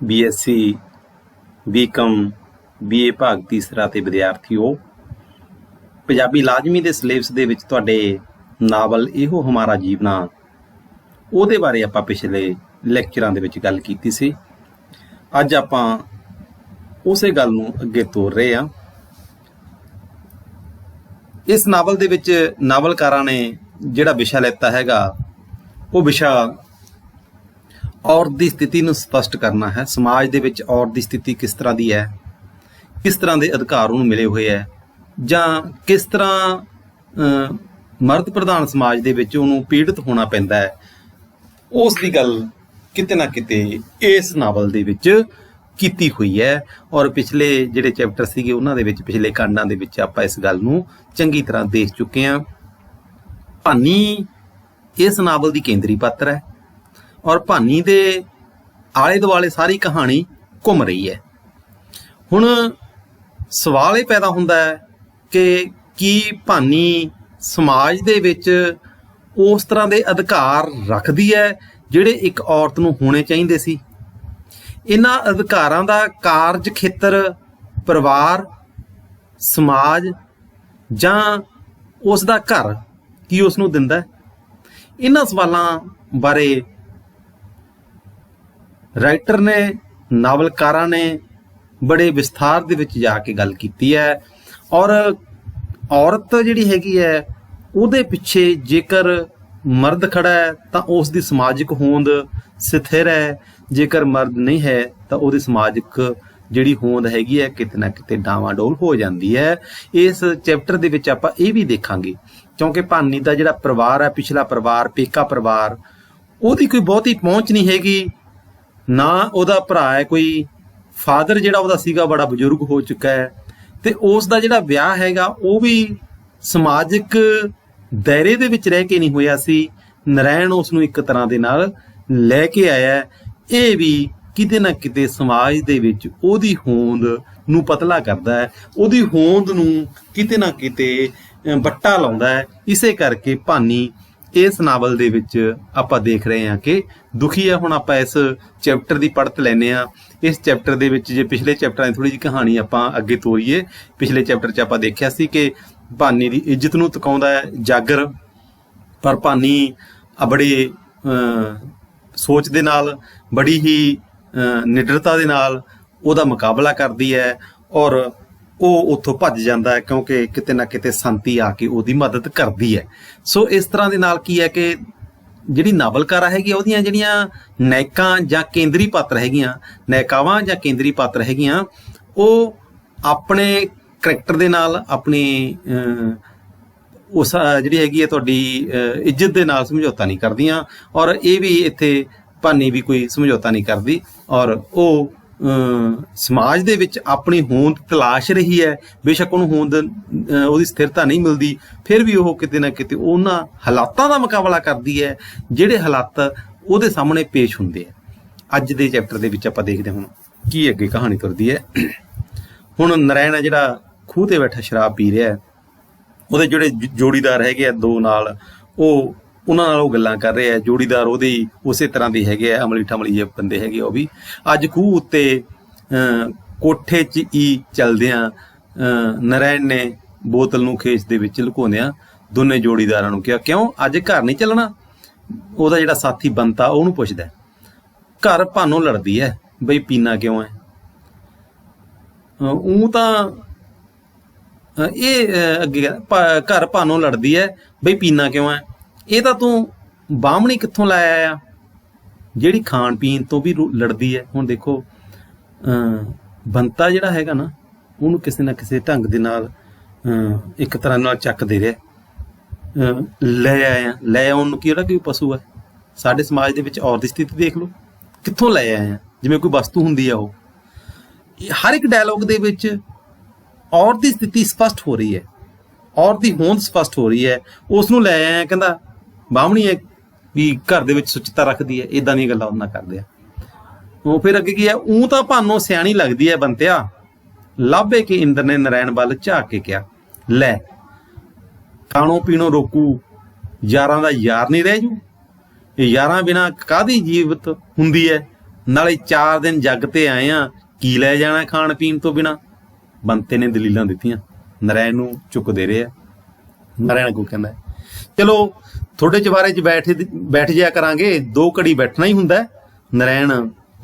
BSc BCom BA ਭਾਗ ਤੀਸਰਾ ਤੇ ਵਿਦਿਆਰਥੀਓ, ਪੰਜਾਬੀ ਲਾਜ਼ਮੀ ਦੇ ਸਿਲੇਬਸ ਦੇ ਵਿੱਚ ਤੁਹਾਡੇ ਨਾਵਲ ਇਹੋ ਹਮਾਰਾ ਜੀਵਨਾ ਉਹਦੇ ਬਾਰੇ ਆਪਾਂ ਪਿਛਲੇ ਲੈਕਚਰਾਂ ਦੇ ਵਿੱਚ ਗੱਲ ਕੀਤੀ ਸੀ। ਅੱਜ ਆਪਾਂ ਉਸੇ ਗੱਲ ਨੂੰ ਅੱਗੇ ਤੋਰ ਰਹੇ ਹਾਂ। ਇਸ ਨਾਵਲ ਦੇ ਵਿੱਚ ਨਾਵਲਕਾਰਾਂ ਨੇ ਜਿਹੜਾ ਵਿਸ਼ਾ ਲਿੱਤਾ ਹੈਗਾ ਉਹ ਵਿਸ਼ਾ ਔਰਤ ਦੀ ਸਥਿਤੀ ਨੂੰ ਸਪਸ਼ਟ ਕਰਨਾ ਹੈ। ਸਮਾਜ ਦੇ ਵਿੱਚ ਔਰਤ ਦੀ ਸਥਿਤੀ ਕਿਸ ਤਰ੍ਹਾਂ ਦੀ ਹੈ, ਕਿਸ ਤਰ੍ਹਾਂ ਦੇ ਅਧਿਕਾਰ ਉਹਨੂੰ ਮਿਲੇ ਹੋਏ ਹੈ, ਜਾਂ ਕਿਸ ਤਰ੍ਹਾਂ ਮਰਦ ਪ੍ਰਧਾਨ ਸਮਾਜ ਦੇ ਵਿੱਚ ਉਹਨੂੰ ਪੀੜਿਤ ਹੋਣਾ ਪੈਂਦਾ ਹੈ, ਉਸ ਦੀ ਗੱਲ ਕਿਤੇ ਨਾ ਕਿਤੇ ਇਸ ਨਾਵਲ ਦੇ ਵਿੱਚ ਕੀਤੀ ਹੋਈ ਹੈ। ਔਰ ਪਿਛਲੇ ਜਿਹੜੇ ਚੈਪਟਰ ਸੀਗੇ ਉਹਨਾਂ ਦੇ ਵਿੱਚ, ਪਿਛਲੇ ਕਾਂਡਾਂ ਦੇ ਵਿੱਚ ਆਪਾਂ ਇਸ ਗੱਲ ਨੂੰ ਚੰਗੀ ਤਰ੍ਹਾਂ ਦੇਖ ਚੁੱਕੇ ਹਾਂ। ਭਾਨੀ ਇਸ ਨਾਵਲ ਦੀ ਕੇਂਦਰੀ ਪਾਤਰ ਹੈ ਔਰ ਭਾਨੀ ਦੇ ਆਲੇ ਦੁਆਲੇ ਸਾਰੀ ਕਹਾਣੀ ਘੁੰਮ ਰਹੀ ਹੈ। ਹੁਣ ਸਵਾਲ ਇਹ ਪੈਦਾ ਹੁੰਦਾ ਹੈ ਕਿ ਕੀ ਭਾਨੀ ਸਮਾਜ ਦੇ ਵਿੱਚ ਉਸ ਤਰ੍ਹਾਂ ਦੇ ਅਧਿਕਾਰ ਰੱਖਦੀ ਹੈ ਜਿਹੜੇ ਇੱਕ ਔਰਤ ਨੂੰ ਹੋਣੇ ਚਾਹੀਦੇ ਸੀ? ਇਹਨਾਂ ਅਧਿਕਾਰਾਂ ਦਾ ਕਾਰਜ ਖੇਤਰ ਪਰਿਵਾਰ, ਸਮਾਜ ਜਾਂ ਉਸ ਦਾ ਘਰ ਕੀ ਉਸ ਨੂੰ ਦਿੰਦਾ? ਇਹਨਾਂ ਸਵਾਲਾਂ ਬਾਰੇ ਰਾਈਟਰ ਨੇ, ਨਾਵਲਕਾਰਾਂ ਨੇ ਬੜੇ ਵਿਸਥਾਰ ਦੇ ਵਿੱਚ ਜਾ ਕੇ ਗੱਲ ਕੀਤੀ ਹੈ। ਔਰ ਔਰਤ ਜਿਹੜੀ ਹੈਗੀ ਹੈ ਉਹਦੇ ਪਿੱਛੇ ਜੇਕਰ ਮਰਦ ਖੜਾ ਹੈ ਤਾਂ ਉਸ ਦੀ ਸਮਾਜਿਕ ਹੋਂਦ ਸਥਿਰ ਹੈ, ਜੇਕਰ ਮਰਦ ਨਹੀਂ ਹੈ ਤਾਂ ਉਹਦੀ ਸਮਾਜਿਕ ਜਿਹੜੀ ਹੋਂਦ ਹੈਗੀ ਹੈ ਕਿਤੇ ਨਾ ਕਿਤੇ ਡਾਵਾਂਡੋਲ ਹੋ ਜਾਂਦੀ ਹੈ। ਇਸ ਚੈਪਟਰ ਦੇ ਵਿੱਚ ਆਪਾਂ ਇਹ ਵੀ ਦੇਖਾਂਗੇ, ਕਿਉਂਕਿ ਭਾਨੀ ਦਾ ਜਿਹੜਾ ਪਰਿਵਾਰ ਹੈ, ਪਿਛਲਾ ਪਰਿਵਾਰ, ਪੇਕਾ ਪਰਿਵਾਰ, ਉਹਦੀ ਕੋਈ ਬਹੁਤੀ ਪਹੁੰਚ ਨਹੀਂ ਹੈਗੀ। ਨਾ ਉਹਦਾ ਭਰਾ ਹੈ ਕੋਈ, ਫਾਦਰ ਜਿਹੜਾ ਉਹਦਾ ਸੀਗਾ ਬੜਾ ਬਜ਼ੁਰਗ ਹੋ ਚੁੱਕਾ ਹੈ, ਤੇ ਉਸ ਦਾ ਜਿਹੜਾ ਵਿਆਹ ਹੈਗਾ ਉਹ ਵੀ ਸਮਾਜਿਕ ਦਾਇਰੇ ਦੇ ਵਿੱਚ ਰਹਿ ਕੇ ਨਹੀਂ ਹੋਇਆ ਸੀ। ਨਰੈਣ ਉਸ ਨੂੰ ਇੱਕ ਤਰ੍ਹਾਂ ਦੇ ਨਾਲ ਲੈ ਕੇ ਆਇਆ। ਇਹ ਵੀ ਕਿਤੇ ਨਾ ਕਿਤੇ ਸਮਾਜ ਦੇ ਵਿੱਚ ਉਹਦੀ ਹੋਂਦ ਨੂੰ ਪਤਲਾ ਕਰਦਾ ਹੈ, ਉਹਦੀ ਹੋਂਦ ਨੂੰ ਕਿਤੇ ਨਾ ਕਿਤੇ ਵੱਟਾ ਲਾਉਂਦਾ ਹੈ। ਇਸੇ ਕਰਕੇ ਭਾਨੀ ਇਸ ਨਾਵਲ ਦੇ ਵਿੱਚ ਆਪਾਂ ਦੇਖ ਰਹੇ ਹਾਂ ਕਿ ਦੁਖੀ ਹੈ। ਹੁਣ ਆਪਾਂ ਇਸ ਚੈਪਟਰ ਦੀ ਪੜ੍ਹਤ ਲੈਂਦੇ ਹਾਂ। ਇਸ ਚੈਪਟਰ ਦੇ ਵਿੱਚ ਜੇ ਪਿਛਲੇ ਚੈਪਟਰਾਂ ਦੀ ਥੋੜ੍ਹੀ ਜਿਹੀ ਕਹਾਣੀ ਆਪਾਂ ਅੱਗੇ ਤੋਰੀਏ, ਪਿਛਲੇ ਚੈਪਟਰ 'ਚ ਆਪਾਂ ਦੇਖਿਆ ਸੀ ਕਿ ਭਾਨੀ ਦੀ ਇੱਜ਼ਤ ਨੂੰ ਤਕਾਉਂਦਾ ਹੈ ਜਾਗਰ, ਪਰ ਭਾਨੀ ਬੜੇ ਸੋਚ ਦੇ ਨਾਲ, ਬੜੀ ਹੀ ਨਿਡਰਤਾ ਦੇ ਨਾਲ ਉਹਦਾ ਮੁਕਾਬਲਾ ਕਰਦੀ ਹੈ ਔਰ ਉਹ ਉੱਥੋਂ ਭੱਜ ਜਾਂਦਾ ਹੈ, ਕਿਉਂਕਿ ਕਿਤੇ ਨਾ ਕਿਤੇ ਸੰਤੀ ਆ ਕੇ ਉਹਦੀ ਮਦਦ ਕਰਦੀ ਹੈ। ਸੋ ਇਸ ਤਰ੍ਹਾਂ ਦੇ ਨਾਲ ਕੀ ਹੈ ਕਿ ਜਿਹੜੀ ਨਾਵਲਕਾਰਾ ਹੈਗੀ ਉਹਦੀਆਂ ਜਿਹੜੀਆਂ ਨਾਇਕਾਂ ਜਾਂ ਕੇਂਦਰੀ ਪਾਤਰ ਹੈਗੀਆਂ, ਨਾਇਕਾਵਾਂ ਜਾਂ ਕੇਂਦਰੀ ਪਾਤਰ ਹੈਗੀਆਂ, ਉਹ ਆਪਣੇ ਕਰੈਕਟਰ ਦੇ ਨਾਲ, ਆਪਣੀ ਉਸ ਜਿਹੜੀ ਹੈਗੀ ਹੈ ਤੁਹਾਡੀ ਇੱਜ਼ਤ ਦੇ ਨਾਲ ਸਮਝੌਤਾ ਨਹੀਂ ਕਰਦੀਆਂ। ਔਰ ਇਹ ਵੀ ਇੱਥੇ ਭਾਨੀ ਵੀ ਕੋਈ ਸਮਝੌਤਾ ਨਹੀਂ ਕਰਦੀ ਔਰ ਉਹ ਸਮਾਜ ਦੇ ਵਿੱਚ ਆਪਣੀ ਹੋਂਦ ਤਲਾਸ਼ ਰਹੀ ਹੈ। ਬੇਸ਼ੱਕ ਉਹਨੂੰ ਹੋਂਦ, ਉਹਦੀ ਸਥਿਰਤਾ ਨਹੀਂ ਮਿਲਦੀ, ਫਿਰ ਵੀ ਉਹ ਕਿਤੇ ਨਾ ਕਿਤੇ ਉਹਨਾਂ ਹਾਲਾਤਾਂ ਦਾ ਮੁਕਾਬਲਾ ਕਰਦੀ ਹੈ ਜਿਹੜੇ ਹਾਲਾਤ ਉਹਦੇ ਸਾਹਮਣੇ ਪੇਸ਼ ਹੁੰਦੇ ਆ। ਅੱਜ ਦੇ ਚੈਪਟਰ ਦੇ ਵਿੱਚ ਆਪਾਂ ਦੇਖਦੇ ਹੁਣ ਕੀ ਅੱਗੇ ਕਹਾਣੀ ਤੁਰਦੀ ਹੈ। ਹੁਣ ਨਰੈਣ ਹੈ ਜਿਹੜਾ ਖੂਹ ਤੇ ਬੈਠਾ ਸ਼ਰਾਬ ਪੀ ਰਿਹਾ, ਉਹਦੇ ਜਿਹੜੇ ਜੋੜੀਦਾਰ ਹੈਗੇ ਆ ਦੋ ਨਾਲ, ਉਹਨਾਂ ਨਾਲ ਉਹ ਗੱਲਾਂ ਕਰ ਰਹੇ ਆ। ਜੋੜੀਦਾਰ ਉਹਦੇ ਉਸੇ ਤਰ੍ਹਾਂ ਦੇ ਹੈਗੇ ਆ, ਅਮਲੀ ਠਮਲੀ ਜਿਹੇ ਬੰਦੇ ਹੈਗੇ। ਉਹ ਵੀ ਅੱਜ ਖੂਹ ਉੱਤੇ ਕੋਠੇ 'ਚ ਹੀ ਚੱਲਦਿਆਂ ਨਰੈਣ ਨੇ ਬੋਤਲ ਨੂੰ ਖੇਸ ਦੇ ਵਿੱਚ ਲੁਕਾਉਂਦਿਆਂ ਦੋਨੇ ਜੋੜੀਦਾਰਾਂ ਨੂੰ ਕਿਹਾ, ਕਿਉਂ ਅੱਜ ਘਰ ਨਹੀਂ ਚੱਲਣਾ? ਉਹਦਾ ਜਿਹੜਾ ਸਾਥੀ ਬੰਤਾ ਉਹਨੂੰ ਪੁੱਛਦਾ, ਘਰ ਭਾਨੋਂ ਲੜਦੀ ਹੈ ਬਈ ਪੀਣਾ ਕਿਉਂ ਹੈ? ਉਹ ਤਾਂ ਇਹ ਅੱਗੇ ਘਰ ਭਾਨੋਂ ਲੜਦੀ ਹੈ ਬਈ ਪੀਣਾ ਕਿਉਂ ਹੈ? ਇਹ ਤਾਂ ਤੂੰ ਬਾਹਮਣੀ ਕਿੱਥੋਂ ਲੈ ਆਇਆ ਜਿਹੜੀ ਖਾਣ ਪੀਣ ਤੋਂ ਵੀ ਲੜਦੀ ਹੈ? ਹੁਣ ਦੇਖੋ, ਬੰਤਾ ਜਿਹੜਾ ਹੈਗਾ ਨਾ, ਉਹਨੂੰ ਕਿਸੇ ਨਾ ਕਿਸੇ ਢੰਗ ਦੇ ਨਾਲ ਇੱਕ ਤਰ੍ਹਾਂ ਨਾਲ ਚੱਕ ਦੇ ਰਿਹਾ। ਲੈ ਆਇਆ, ਲੈ ਆਉਣ ਨੂੰ ਕਿਹੜਾ ਕੋਈ ਪਸ਼ੂ ਹੈ? ਸਾਡੇ ਸਮਾਜ ਦੇ ਵਿੱਚ ਔਰਤ ਦੀ ਸਥਿਤੀ ਦੇਖ ਲਓ, ਕਿੱਥੋਂ ਲੈ ਆਇਆ, ਜਿਵੇਂ ਕੋਈ ਵਸਤੂ ਹੁੰਦੀ ਆ। ਉਹ ਹਰ ਇੱਕ ਡਾਇਲੋਗ ਦੇ ਵਿੱਚ ਔਰਤ ਦੀ ਸਥਿਤੀ ਸਪਸ਼ਟ ਹੋ ਰਹੀ ਹੈ, ਔਰਤ ਦੀ ਹੋਂਦ ਸਪਸ਼ਟ ਹੋ ਰਹੀ ਹੈ। ਉਸ ਨੂੰ ਲੈ ਆਇਆ, ਕਹਿੰਦਾ ਬਾਹਮਣੀ ਹੈ ਵੀ ਘਰ ਦੇ ਵਿੱਚ ਸੁੱਚਤਾ ਰੱਖਦੀ ਹੈ, ਇੱਦਾਂ ਦੀਆਂ ਗੱਲਾਂ ਉਹਨਾਂ ਕਰਦੇ ਆ। ਉਹ ਫਿਰ ਅੱਗੇ ਕੀ ਹੈ, ਊਂ ਤਾਂ ਭਾਨੋਂ ਸਿਆਣੀ ਲੱਗਦੀ ਹੈ ਬੰਤਿਆ, ਲਾਭੇ ਕੇ ਇੰਦਰ ਨੇ ਨਰੈਣ ਵੱਲ ਝਾਕ ਕੇ ਕਿਹਾ, ਲੈ ਖਾਣੋਂ ਪੀਣੋਂ ਰੋਕੂ, ਯਾਰਾਂ ਦਾ ਯਾਰ ਨਹੀਂ ਰਹਿ ਜੂ। ਯਾਰਾਂ ਬਿਨਾਂ ਕਾਹਦੀ ਜੀਵਤ ਹੁੰਦੀ ਹੈ? ਨਾਲੇ 4 ਦਿਨ ਜੱਗ ਤੇ ਆਏ ਆ, ਕੀ ਲੈ ਜਾਣਾ ਖਾਣ ਪੀਣ ਤੋਂ ਬਿਨਾ। ਬੰਤੇ ਨੇ ਦਲੀਲਾਂ ਦਿੱਤੀਆਂ, ਨਰੈਣ ਨੂੰ ਚੁੱਕ ਦੇ ਰਹੇ ਆ। ਨਰੈਣ ਕੋ ਕਹਿੰਦਾ ਚਲੋ ਤੁਹਾਡੇ ਚੁਬਾਰੇ 'ਚ ਬੈਠ ਜਾਇਆ ਕਰਾਂਗੇ, 2 ਘੜੀ ਬੈਠਣਾ ਹੀ ਹੁੰਦਾ। ਨਰੈਣ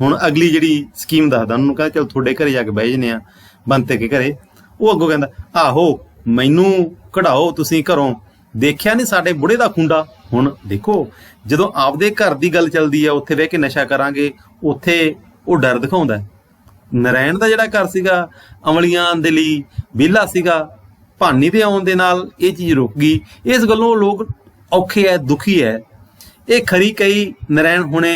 ਹੁਣ ਅਗਲੀ ਜਿਹੜੀ ਸਕੀਮ ਦੱਸਦਾ ਉਹਨੂੰ, ਕਹਿੰਦਾ ਚਲ ਤੁਹਾਡੇ ਘਰੇ ਜਾ ਕੇ ਬਹਿ ਜਨੇ ਆ ਬੰਤੇ ਕੇ ਘਰੇ। ਉਹ ਅੱਗੋਂ ਕਹਿੰਦਾ ਆਹੋ ਮੈਨੂੰ ਕਢਾਓ ਤੁਸੀਂ ਘਰੋਂ, ਦੇਖਿਆ ਨਹੀਂ ਸਾਡੇ ਬੁੜੇ ਦਾ ਖੁੰਡਾ। ਹੁਣ ਦੇਖੋ ਜਦੋਂ ਆਪਦੇ ਘਰ ਦੀ ਗੱਲ ਚੱਲਦੀ ਆ, ਉੱਥੇ ਬਹਿ ਕੇ ਨਸ਼ਾ ਕਰਾਂਗੇ, ਉੱਥੇ ਉਹ ਡਰ ਦਿਖਾਉਂਦਾ। ਨਰੈਣ ਦਾ ਜਿਹੜਾ ਘਰ ਸੀਗਾ ਅਮਲੀਆਂ ਦੇ ਲਈ ਵਿਹਲਾ ਸੀਗਾ, ਭਾਨੀ ਦੇ ਆਉਣ ਦੇ ਨਾਲ ਇਹ ਚੀਜ਼ ਰੁਕ ਗਈ। ਇਸ ਗੱਲੋਂ ਲੋਕ ਔਖੇ ਐ, ਦੁਖੀ ਐ। ਇਹ ਖਰੀ ਕਈ ਨਰੈਣ ਹੁਣੇ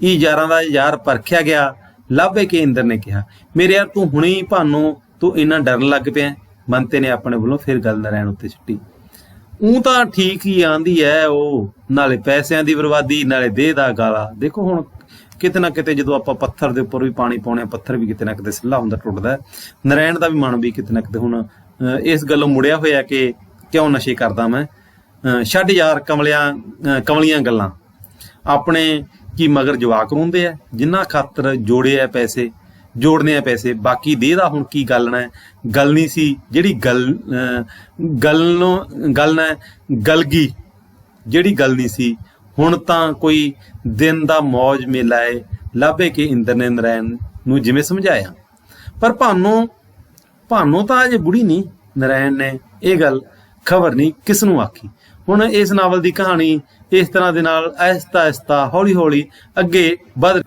ਇਹ ਯਾਰਾਂ ਦਾ ਯਾਰ ਪਰਖਿਆ ਗਿਆ। ਲੱਭੇ ਕੇ ਇੰਦਰ ਨੇ ਕਿਹਾ ਮੇਰੇ ਯਾਰ ਤੂੰ ਹੁਣੇ ਹੀ ਭਾਨੋ ਤੂੰ ਇੰਨਾ ਡਰਨ ਲੱਗ ਪਿਆ। ਬੰਤੇ ਨੇ ਆਪਣੇ ਵੱਲੋਂ ਫਿਰ ਗੱਲ ਨਰੈਣ ਉੱਤੇ ਛੁੱਟੀ। ਉਹ ਤਾਂ ਠੀਕ ਹੀ ਆਂਦੀ ਐ, ਉਹ ਨਾਲੇ ਪੈਸਿਆਂ ਦੀ ਬਰਬਾਦੀ ਨਾਲੇ ਦੇਹ ਦਾ ਗਾਲਾ। ਦੇਖੋ ਹੁਣ ਕਿਤੇ ਨਾ ਕਿਤੇ ਜਦੋਂ ਆਪਾਂ ਪੱਥਰ ਦੇ ਉੱਪਰ ਵੀ ਪਾਣੀ ਪਾਉਣੇ, ਪੱਥਰ ਵੀ ਕਿਤੇ ਨਾ ਕਿਤੇ ਸਿੱਲਾ ਹੁੰਦਾ, ਟੁੱਟਦਾ। ਨਰੈਣ ਦਾ ਵੀ ਮਨ ਵੀ ਕਿਤੇ ਨਾ ਕਿਤੇ ਹੁਣ ਇਸ ਗੱਲੋਂ ਮੁੜਿਆ ਹੋਇਆ ਕਿ ਕਿਉਂ ਨਸ਼ੇ ਕਰਦਾ ਮੈਂ, ਛੱਡ ਯਾਰ ਕਮਲੀਆਂ ਗੱਲਾਂ। ਆਪਣੇ ਕੀ ਮਗਰ ਜਵਾਕ ਰੋਂਦੇ ਆ ਜਿਨ੍ਹਾਂ ਖਾਤਰ ਜੋੜੇ ਆ ਪੈਸੇ, ਜੋੜਨੇ ਆ ਪੈਸੇ, ਬਾਕੀ ਦੇਹ ਦਾ ਹੁਣ ਕੀ ਗੱਲਣਾ। ਗੱਲ ਨਹੀਂ ਸੀ ਜਿਹੜੀ ਗੱਲ ਗਲਗੀ, ਜਿਹੜੀ ਗੱਲ ਨਹੀਂ ਸੀ। ਹੁਣ ਤਾਂ ਕੋਈ ਦਿਨ ਦਾ ਮੌਜ ਮੇਲਾ ਏ। ਲੱਭੇ ਕਿ ਇੰਦਰ ਨੇ ਨਰੈਣ ਨੂੰ ਜਿਵੇਂ ਸਮਝਾਇਆ, ਪਰ ਭਾਨੋ ਤਾਂ ਅਜੇ ਬੁੜੀ ਨਹੀਂ। ਨਰੈਣ ਨੇ ਇਹ ਗੱਲ ਖਬਰ ਨਹੀਂ ਕਿਸ ਨੂੰ ਆਖੀ। ਹੁਣ ਇਸ ਨਾਵਲ ਦੀ ਕਹਾਣੀ ਇਸ ਤਰ੍ਹਾਂ ਦੇ ਨਾਲ ਆਹਿਸਤਾ ਹੌਲੀ ਹੌਲੀ ਅੱਗੇ ਵੱਧ,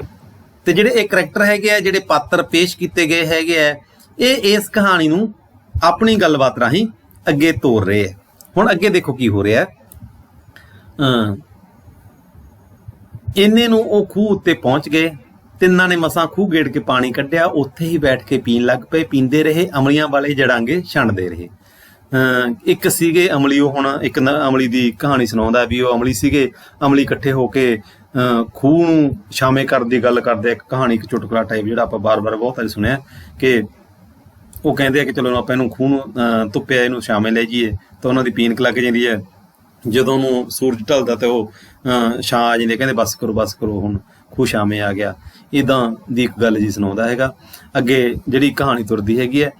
ਤੇ ਜਿਹੜੇ ਇਹ ਕਰੈਕਟਰ ਹੈਗੇ ਆ, ਜਿਹੜੇ ਪਾਤਰ ਪੇਸ਼ ਕੀਤੇ ਗਏ ਹੈਗੇ ਆ, ਇਹ ਇਸ ਕਹਾਣੀ ਨੂੰ ਆਪਣੀ ਗੱਲਬਾਤ ਰਾਹੀਂ ਅੱਗੇ ਤੋਰ ਰਹੇ ਆ। ਹੁਣ ਅੱਗੇ ਦੇਖੋ ਕੀ ਹੋ ਰਿਹਾ। ਇੰਨੇ ਨੂੰ ਉਹ ਖੂਹ ਉੱਤੇ ਪਹੁੰਚ ਗਏ। ਤਿੰਨਾਂ ਨੇ ਮਸਾਂ ਖੂਹ ਗੇੜ ਕੇ ਪਾਣੀ ਕੱਢਿਆ, ਉੱਥੇ ਹੀ ਬੈਠ ਕੇ ਪੀਣ ਲੱਗ ਪਏ। ਪੀਂਦੇ ਰਹੇ, ਅਮਲੀਆਂ ਵਾਲੇ ਜੜਾਂਗੇ ਛਣਦੇ ਰਹੇ। ਇੱਕ ਸੀਗੇ ਅਮਲੀ, ਉਹ ਹੁਣ ਇੱਕ ਅਮਲੀ ਦੀ ਕਹਾਣੀ ਸੁਣਾਉਂਦਾ ਵੀ ਉਹ ਅਮਲੀ ਸੀਗੇ। ਅਮਲੀ ਇਕੱਠੇ ਹੋ ਕੇ ਖੂਹ ਨੂੰ ਛਾਵੇਂ ਕਰਨ ਦੀ ਗੱਲ ਕਰਦੇ। ਇੱਕ ਕਹਾਣੀ, ਇੱਕ ਚੁਟਕਲਾ ਟਾਈਪ ਜਿਹੜਾ ਆਪਾਂ ਬਾਰ-ਬਾਰ ਬਹੁਤ ਵਾਰੀ ਸੁਣਿਆ ਕਿ ਉਹ ਕਹਿੰਦੇ ਆ ਕਿ ਚਲੋ ਆਪਾਂ ਇਹਨੂੰ ਖੂਹ ਨੂੰ ਧੁੱਪਿਆ ਇਹਨੂੰ ਛਾਵੇਂ ਲੈ ਜਾਈਏ, ਤਾਂ ਉਹਨਾਂ ਦੀ ਪੀਣਕ ਲੱਗ ਜਾਂਦੀ ਹੈ। ਜਦੋਂ ਉਹਨੂੰ ਸੂਰਜ ਢਲਦਾ ਤੇ ਉਹ ਛਾਂ ਆ ਜਾਂਦੀ, ਕਹਿੰਦੇ ਬਸ ਕਰੋ ਹੁਣ ਖੂਹ ਛਾਵੇਂ ਆ ਗਿਆ। ਇੱਦਾਂ ਦੀ ਇੱਕ ਗੱਲ ਜੀ ਸੁਣਾਉਂਦਾ ਹੈਗਾ। ਅੱਗੇ ਜਿਹੜੀ ਕਹਾਣੀ ਤੁਰਦੀ ਹੈਗੀ ਹੈ,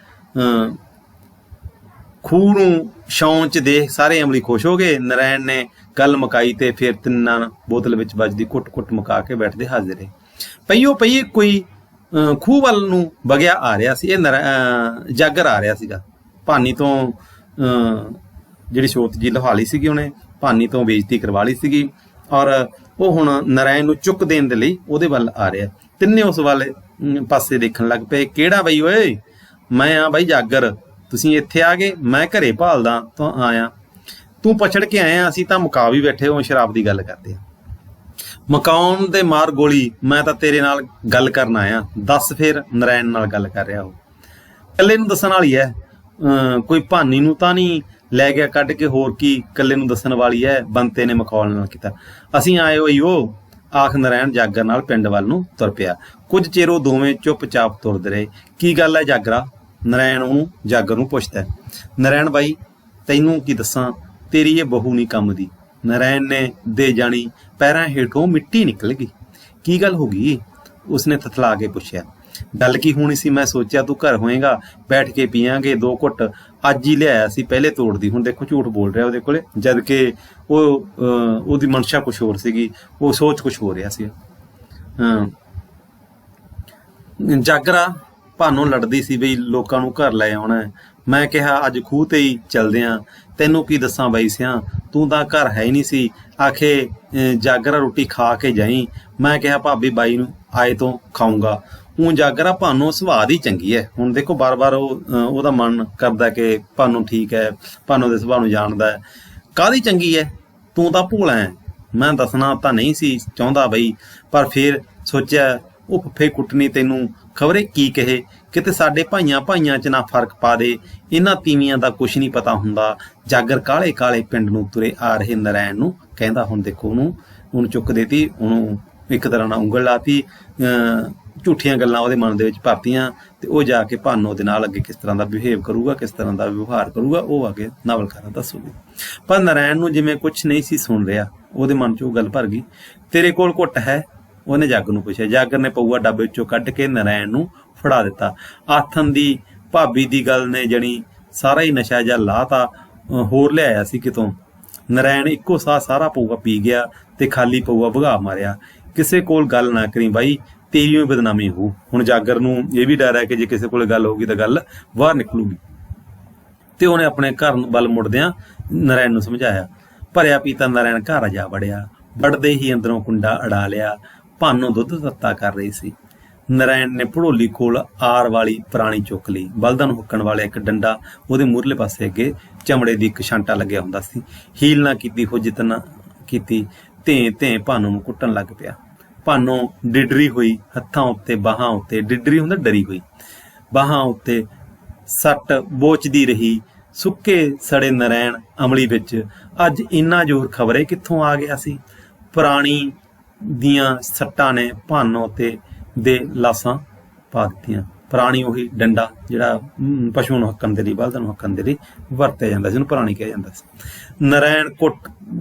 ਖੂਹ ਨੂੰ ਛਾਂ 'ਚ ਦੇਖ ਸਾਰੇ ਅਮਲੀ ਖੁਸ਼ ਹੋ ਗਏ। ਨਰੈਣ ਨੇ ਗੱਲ ਮੁਕਾਈ ਤੇ ਫਿਰ ਤਿੰਨਾਂ ਬੋਤਲ ਵਿੱਚ ਵੱਜਦੀ ਘੁੱਟ ਮੁਕਾ ਕੇ ਬੈਠਦੇ ਹਾਜ਼ਰੇ। ਪਈਓ ਕੋਈ ਖੂਹ ਵੱਲ ਨੂੰ ਵਗਿਆ ਆ ਰਿਹਾ ਸੀ। ਇਹ ਜਾਗਰ ਆ ਰਿਹਾ ਸੀਗਾ ਭਾਨੀ ਤੋਂ। ਜਿਹੜੀ ਛੋਟ ਜੀ ਲਹਾ ਲਈ ਸੀਗੀ ਉਹਨੇ, ਭਾਨੀ ਤੋਂ ਬੇਇੱਜ਼ਤੀ ਕਰਵਾ ਲਈ ਸੀਗੀ, ਔਰ ਉਹ ਹੁਣ ਨਰੈਣ ਨੂੰ ਚੁੱਕ ਦੇਣ ਦੇ ਲਈ ਉਹਦੇ ਵੱਲ ਆ ਰਿਹਾ। ਤਿੰਨੇ ਉਸ ਵੱਲ ਪਾਸੇ ਦੇਖਣ ਲੱਗ ਪਏ। ਕਿਹੜਾ ਬਈ ਓਏ? ਮੈਂ ਆ ਬਾਈ ਜਾਗਰ, ਤੁਸੀਂ ਇੱਥੇ ਆ ਗਏ? ਮੈਂ ਘਰੇ ਭਾਲਦਾ ਤਾਂ ਆਇਆ। ਤੂੰ ਪਛੜ ਕੇ ਆਇਆ, ਅਸੀਂ ਤਾਂ ਮੁਕਾ ਵੀ ਬੈਠੇ। ਉਹ ਸ਼ਰਾਬ ਦੀ ਗੱਲ ਕਰਦੇ ਆ। ਮਕਾਉਣ ਦੇ ਮਾਰ ਗੋਲੀ, ਮੈਂ ਤਾਂ ਤੇਰੇ ਨਾਲ ਗੱਲ ਕਰਨ ਆਇਆ। ਦੱਸ ਫਿਰ। ਨਰੈਣ ਨਾਲ ਗੱਲ ਕਰ ਰਿਹਾ ਉਹ। ਇਕੱਲੇ ਨੂੰ ਦੱਸਣ ਵਾਲੀ ਹੈ, ਕੋਈ ਭਾਨੀ ਨੂੰ ਤਾਂ ਨਹੀਂ ਲੈ ਗਿਆ ਕੱਢ ਕੇ, ਹੋਰ ਕੀ ਇਕੱਲੇ ਨੂੰ ਦੱਸਣ ਵਾਲੀ ਹੈ। ਬੰਤੇ ਨੇ ਮਖੌਲ ਨਾਲ ਕੀਤਾ। ਅਸੀਂ ਆਏ ਹੋਈ ਉਹ ਆਖ ਨਰੈਣ ਜਾਗਰ ਨਾਲ ਪਿੰਡ ਵੱਲ ਨੂੰ ਤੁਰ ਪਿਆ। ਕੁਝ ਚਿਰ ਉਹ ਦੋਵੇਂ ਚੁੱਪ-ਚਾਪ ਤੁਰਦੇ ਰਹੇ। ਕੀ ਗੱਲ ਹੈ ਜਾਗਰਾ? ਨਰੈਣ ਉਹਨੂੰ ਜਾਗਰ ਨੂੰ ਪੁੱਛਦਾ। ਨਰੈਣ ਬਾਈ ਤੈਨੂੰ ਕੀ ਦੱਸਾਂ, ਤੇਰੀ ਇਹ ਬਹੂ ਨਹੀਂ ਕੰਮ ਦੀ। ਨਰੈਣ ਨੇ ਦੇ ਜਾਣੀ ਪੈਰਾਂ ਹੇਠੋਂ ਮਿੱਟੀ ਨਿਕਲ ਗਈ। ਕੀ ਗੱਲ ਹੋ ਗਈ? ਉਸਨੇ ਥਥਲਾ ਕੇ ਪੁੱਛਿਆ। ਗੱਲ ਕੀ ਹੋਣੀ ਸੀ? ਮੈਂ ਸੋਚਿਆ ਤੂੰ ਘਰ ਹੋਏਗਾ, ਬੈਠ ਕੇ ਪੀਆਂਗੇ 2 ਘੁੱਟ। ਅੱਜ ਹੀ ਲਿਆਇਆ ਸੀ, ਪਹਿਲੇ ਤੋੜਦੀ। ਹੁਣ ਦੇਖੋ ਝੂਠ ਬੋਲ ਰਿਹਾ ਉਹਦੇ ਕੋਲੇ, ਜਦ ਕਿ ਉਹਦੀ ਮਨਸ਼ਾ ਕੁਛ ਹੋਰ ਸੀਗੀ, ਉਹ ਸੋਚ ਕੁਛ ਹੋ ਰਿਹਾ ਸੀ। ਜਾਗਰਾ ਭਾਨੋਂ ਲੜਦੀ ਸੀ ਬਈ ਲੋਕਾਂ ਨੂੰ ਘਰ ਲੈ ਆਉਣਾ। ਮੈਂ ਕਿਹਾ ਅੱਜ ਖੂਹ ਤੇ ਹੀ ਚੱਲਦੇ ਆਂ। ਤੈਨੂੰ ਕੀ ਦੱਸਾਂ ਬਾਈ ਸਿਆਂ, ਤੂੰ ਤਾਂ ਘਰ ਹੈ ਹੀ ਨਹੀਂ ਸੀ। ਆਖੇ ਜਾਗਰਾ ਰੋਟੀ ਖਾ ਕੇ ਜਾਈ। ਮੈਂ ਕਿਹਾ ਭਾਬੀ ਬਾਈ ਨੂੰ ਆਏ ਤੋਂ ਖਾਊਂਗਾ। ਊਂ ਜਾਗਰਾ ਭਾਨੋਂ ਸੁਭਾਅ ਦੀ ਚੰਗੀ ਹੈ। ਹੁਣ ਦੇਖੋ ਬਾਰ-ਬਾਰ ਉਹਦਾ ਮਨ ਕਰਦਾ ਕਿ ਭਾਨੋਂ ਠੀਕ ਹੈ, ਭਾਨੋਂ ਦੇ ਸੁਭਾਅ ਨੂੰ ਜਾਣਦਾ ਹੈ। ਕਾਹਦੀ ਚੰਗੀ ਹੈ? ਤੂੰ ਤਾਂ ਭੋਲਾ ਹੈ। ਮੈਂ ਦੱਸਣਾ ਤਾਂ ਨਹੀਂ ਸੀ ਚਾਹੁੰਦਾ ਬਈ, ਪਰ ਫਿਰ ਸੋਚਿਆ ਉਹ ਫੱਫੇ ਕੁੱਟਣੀ ਤੈਨੂੰ ਖਬਰੇ ਕੀ ਕਹੇ, ਕਿਤੇ ਸਾਡੇ ਭਾਈਆਂ 'ਚ ਨਾ ਫਰਕ ਪਾ ਦੇ। ਇਹਨਾਂ ਤੀਵੀਆਂ ਦਾ ਕੁਛ ਨਹੀਂ ਪਤਾ ਹੁੰਦਾ। ਜਾਗਰ ਕਾਲੇ ਪਿੰਡ ਨੂੰ ਤੁਰੇ ਆ ਰਹੇ ਨਰੈਣ ਨੂੰ ਕਹਿੰਦਾ। ਹੁਣ ਦੇਖੋ ਉਹਨੂੰ ਚੁੱਕ ਦੇਤੀ, ਉਹਨੂੰ ਇੱਕ ਤਰ੍ਹਾਂ ਨਾਲ ਉਂਗਲ ਲਾਤੀ, ਝੂਠੀਆਂ ਗੱਲਾਂ ਉਹਦੇ ਮਨ ਦੇ ਵਿੱਚ ਭਰਤੀਆਂ, ਤੇ ਉਹ ਜਾ ਕੇ ਭਾਨੋ ਦੇ ਨਾਲ ਅੱਗੇ ਕਿਸ ਤਰ੍ਹਾਂ ਦਾ ਬਿਹੇਵ ਕਰੂਗਾ, ਕਿਸ ਤਰ੍ਹਾਂ ਦਾ ਵਿਵਹਾਰ ਕਰੂਗਾ, ਉਹ ਅੱਗੇ ਨਾਵਲਕਾਰਾਂ ਦੱਸੂਗੀ। ਪਰ ਨਰੈਣ ਨੂੰ ਜਿਵੇਂ ਕੁਛ ਨਹੀਂ ਸੀ ਸੁਣ ਰਿਹਾ, ਉਹਦੇ ਮਨ 'ਚ ਉਹ ਗੱਲ ਭਰ ਗਈ। ਤੇਰੇ ਕੋਲ ਘੁੱਟ ਹੈ? ਉਹਨੇ ਜਾਗਰ ਨੂੰ ਪੁੱਛਿਆ। ਜਾਗਰ ਨੇ ਪਊਆ ਡੱਬੇ ਵਿੱਚੋਂ ਕੱਢ ਕੇ ਨਰੈਣ ਨੂੰ ਫੜਾ ਦਿੱਤਾ। ਆਥਣ ਦੀ ਭਾਬੀ ਦੀ ਗੱਲ ਨੇ ਜਣੀ ਸਾਰਾ ਹੀ ਨਸ਼ਾ ਜਿਹਾ ਲਾਤਾ, ਹੋਰ ਲਿਆਇਆ ਸੀ ਕਿਤੋਂ। ਨਰੈਣ ਇੱਕੋ ਸਾਹ ਸਾਰਾ ਪਊਆ ਪੀ ਗਿਆ ਤੇ ਖਾਲੀ ਪਊਆ ਭਗਾ ਮਾਰਿਆ। ਕਿਸੇ ਕੋਲ ਗੱਲ ਨਾ ਕਰੀ ਬਾਈ, ਤੇਰੀ ਵੀ ਬਦਨਾਮੀ ਹੋਊ। ਹੁਣ ਜਾਗਰ ਨੂੰ ਇਹ ਵੀ ਡਰ ਹੈ ਕਿ ਜੇ ਕਿਸੇ ਕੋਲ ਗੱਲ ਹੋਊਗੀ ਤਾਂ ਗੱਲ ਬਾਹਰ ਨਿਕਲੂਗੀ, ਤੇ ਉਹਨੇ ਆਪਣੇ ਘਰ ਵੱਲ ਮੁੜਦਿਆਂ ਨਰੈਣ ਨੂੰ ਸਮਝਾਇਆ। ਭਰਿਆ ਪੀਤਾ ਨਰੈਣ ਘਰ ਜਾ ਵੜਿਆ। ਵੜਦੇ ਹੀ ਅੰਦਰੋਂ ਕੁੰਡਾ ਅੜਾ ਲਿਆ। ਭਾਨੋ ਦੁੱਧ ਤੱਤਾ ਕਰ ਰਹੀ ਸੀ। ਨਰੈਣ ਨੇ ਭੜੋਲੀ ਕੋਲ ਆਰ ਵਾਲੀ ਪੁਰਾਣੀ ਚੁੱਕ ਲਈ। ਬਲਦਾਂ ਨੂੰ ਹੁੱਕਣ ਵਾਲਾ ਇੱਕ ਡੰਡਾ ਉਹਦੇ ਮੂਹਰਲੇ ਪਾਸੇ ਅੱਗੇ ਚਮੜੇ ਦੀ ਇੱਕ ਛਾਂਟਾ ਲੱਗਿਆ ਹੁੰਦਾ ਸੀ। ਹੀਲ ਨਾ ਕੀਤੀ, ਹੁਜਤ ਨਾ ਕੀਤੀ, ਧੇ ਭਾਨੋ ਨੂੰ ਕੁੱਟਣ ਲੱਗ ਪਿਆ। ਭਾਨੋ ਡਿਡਰੀ ਹੋਈ, ਹੱਥਾਂ ਉੱਤੇ ਬਾਹਾਂ ਉੱਤੇ, ਡਿਡਰੀ ਹੁੰਦਾ ਡਰੀ ਹੋਈ, ਬਾਹਾਂ ਉੱਤੇ ਸੱਟ ਬੋਚਦੀ ਰਹੀ। ਸੁੱਕੇ ਸੜੇ ਨਰੈਣ ਅਮਲੀ ਵਿੱਚ ਅੱਜ ਇੰਨਾ ਜ਼ੋਰ ਖਬਰੇ ਕਿੱਥੋਂ ਆ ਗਿਆ ਸੀ। ਪੁਰਾਣੀ ਦੀਆਂ ਸੱਟਾਂ ਨੇ ਭਾਨੋ ਤੇ ਦੇ ਲਾਸਾਂ ਪਾ ਦਿੱਤੀਆਂ। ਪੁਰਾਣੀ ਉਹੀ ਡੰਡਾ ਜਿਹੜਾ ਪਸ਼ੂ ਨੂੰ ਹੱਕਣ ਦੇ ਲਈ, ਬਲਦਾਂ ਨੂੰ ਹੱਕਣ ਦੇ ਲਈ ਵਰਤਿਆ ਜਾਂਦਾ ਸੀ, ਉਹਨੂੰ ਪੁਰਾਣੀ ਕਿਹਾ ਜਾਂਦਾ ਸੀ। ਨਰੈਣ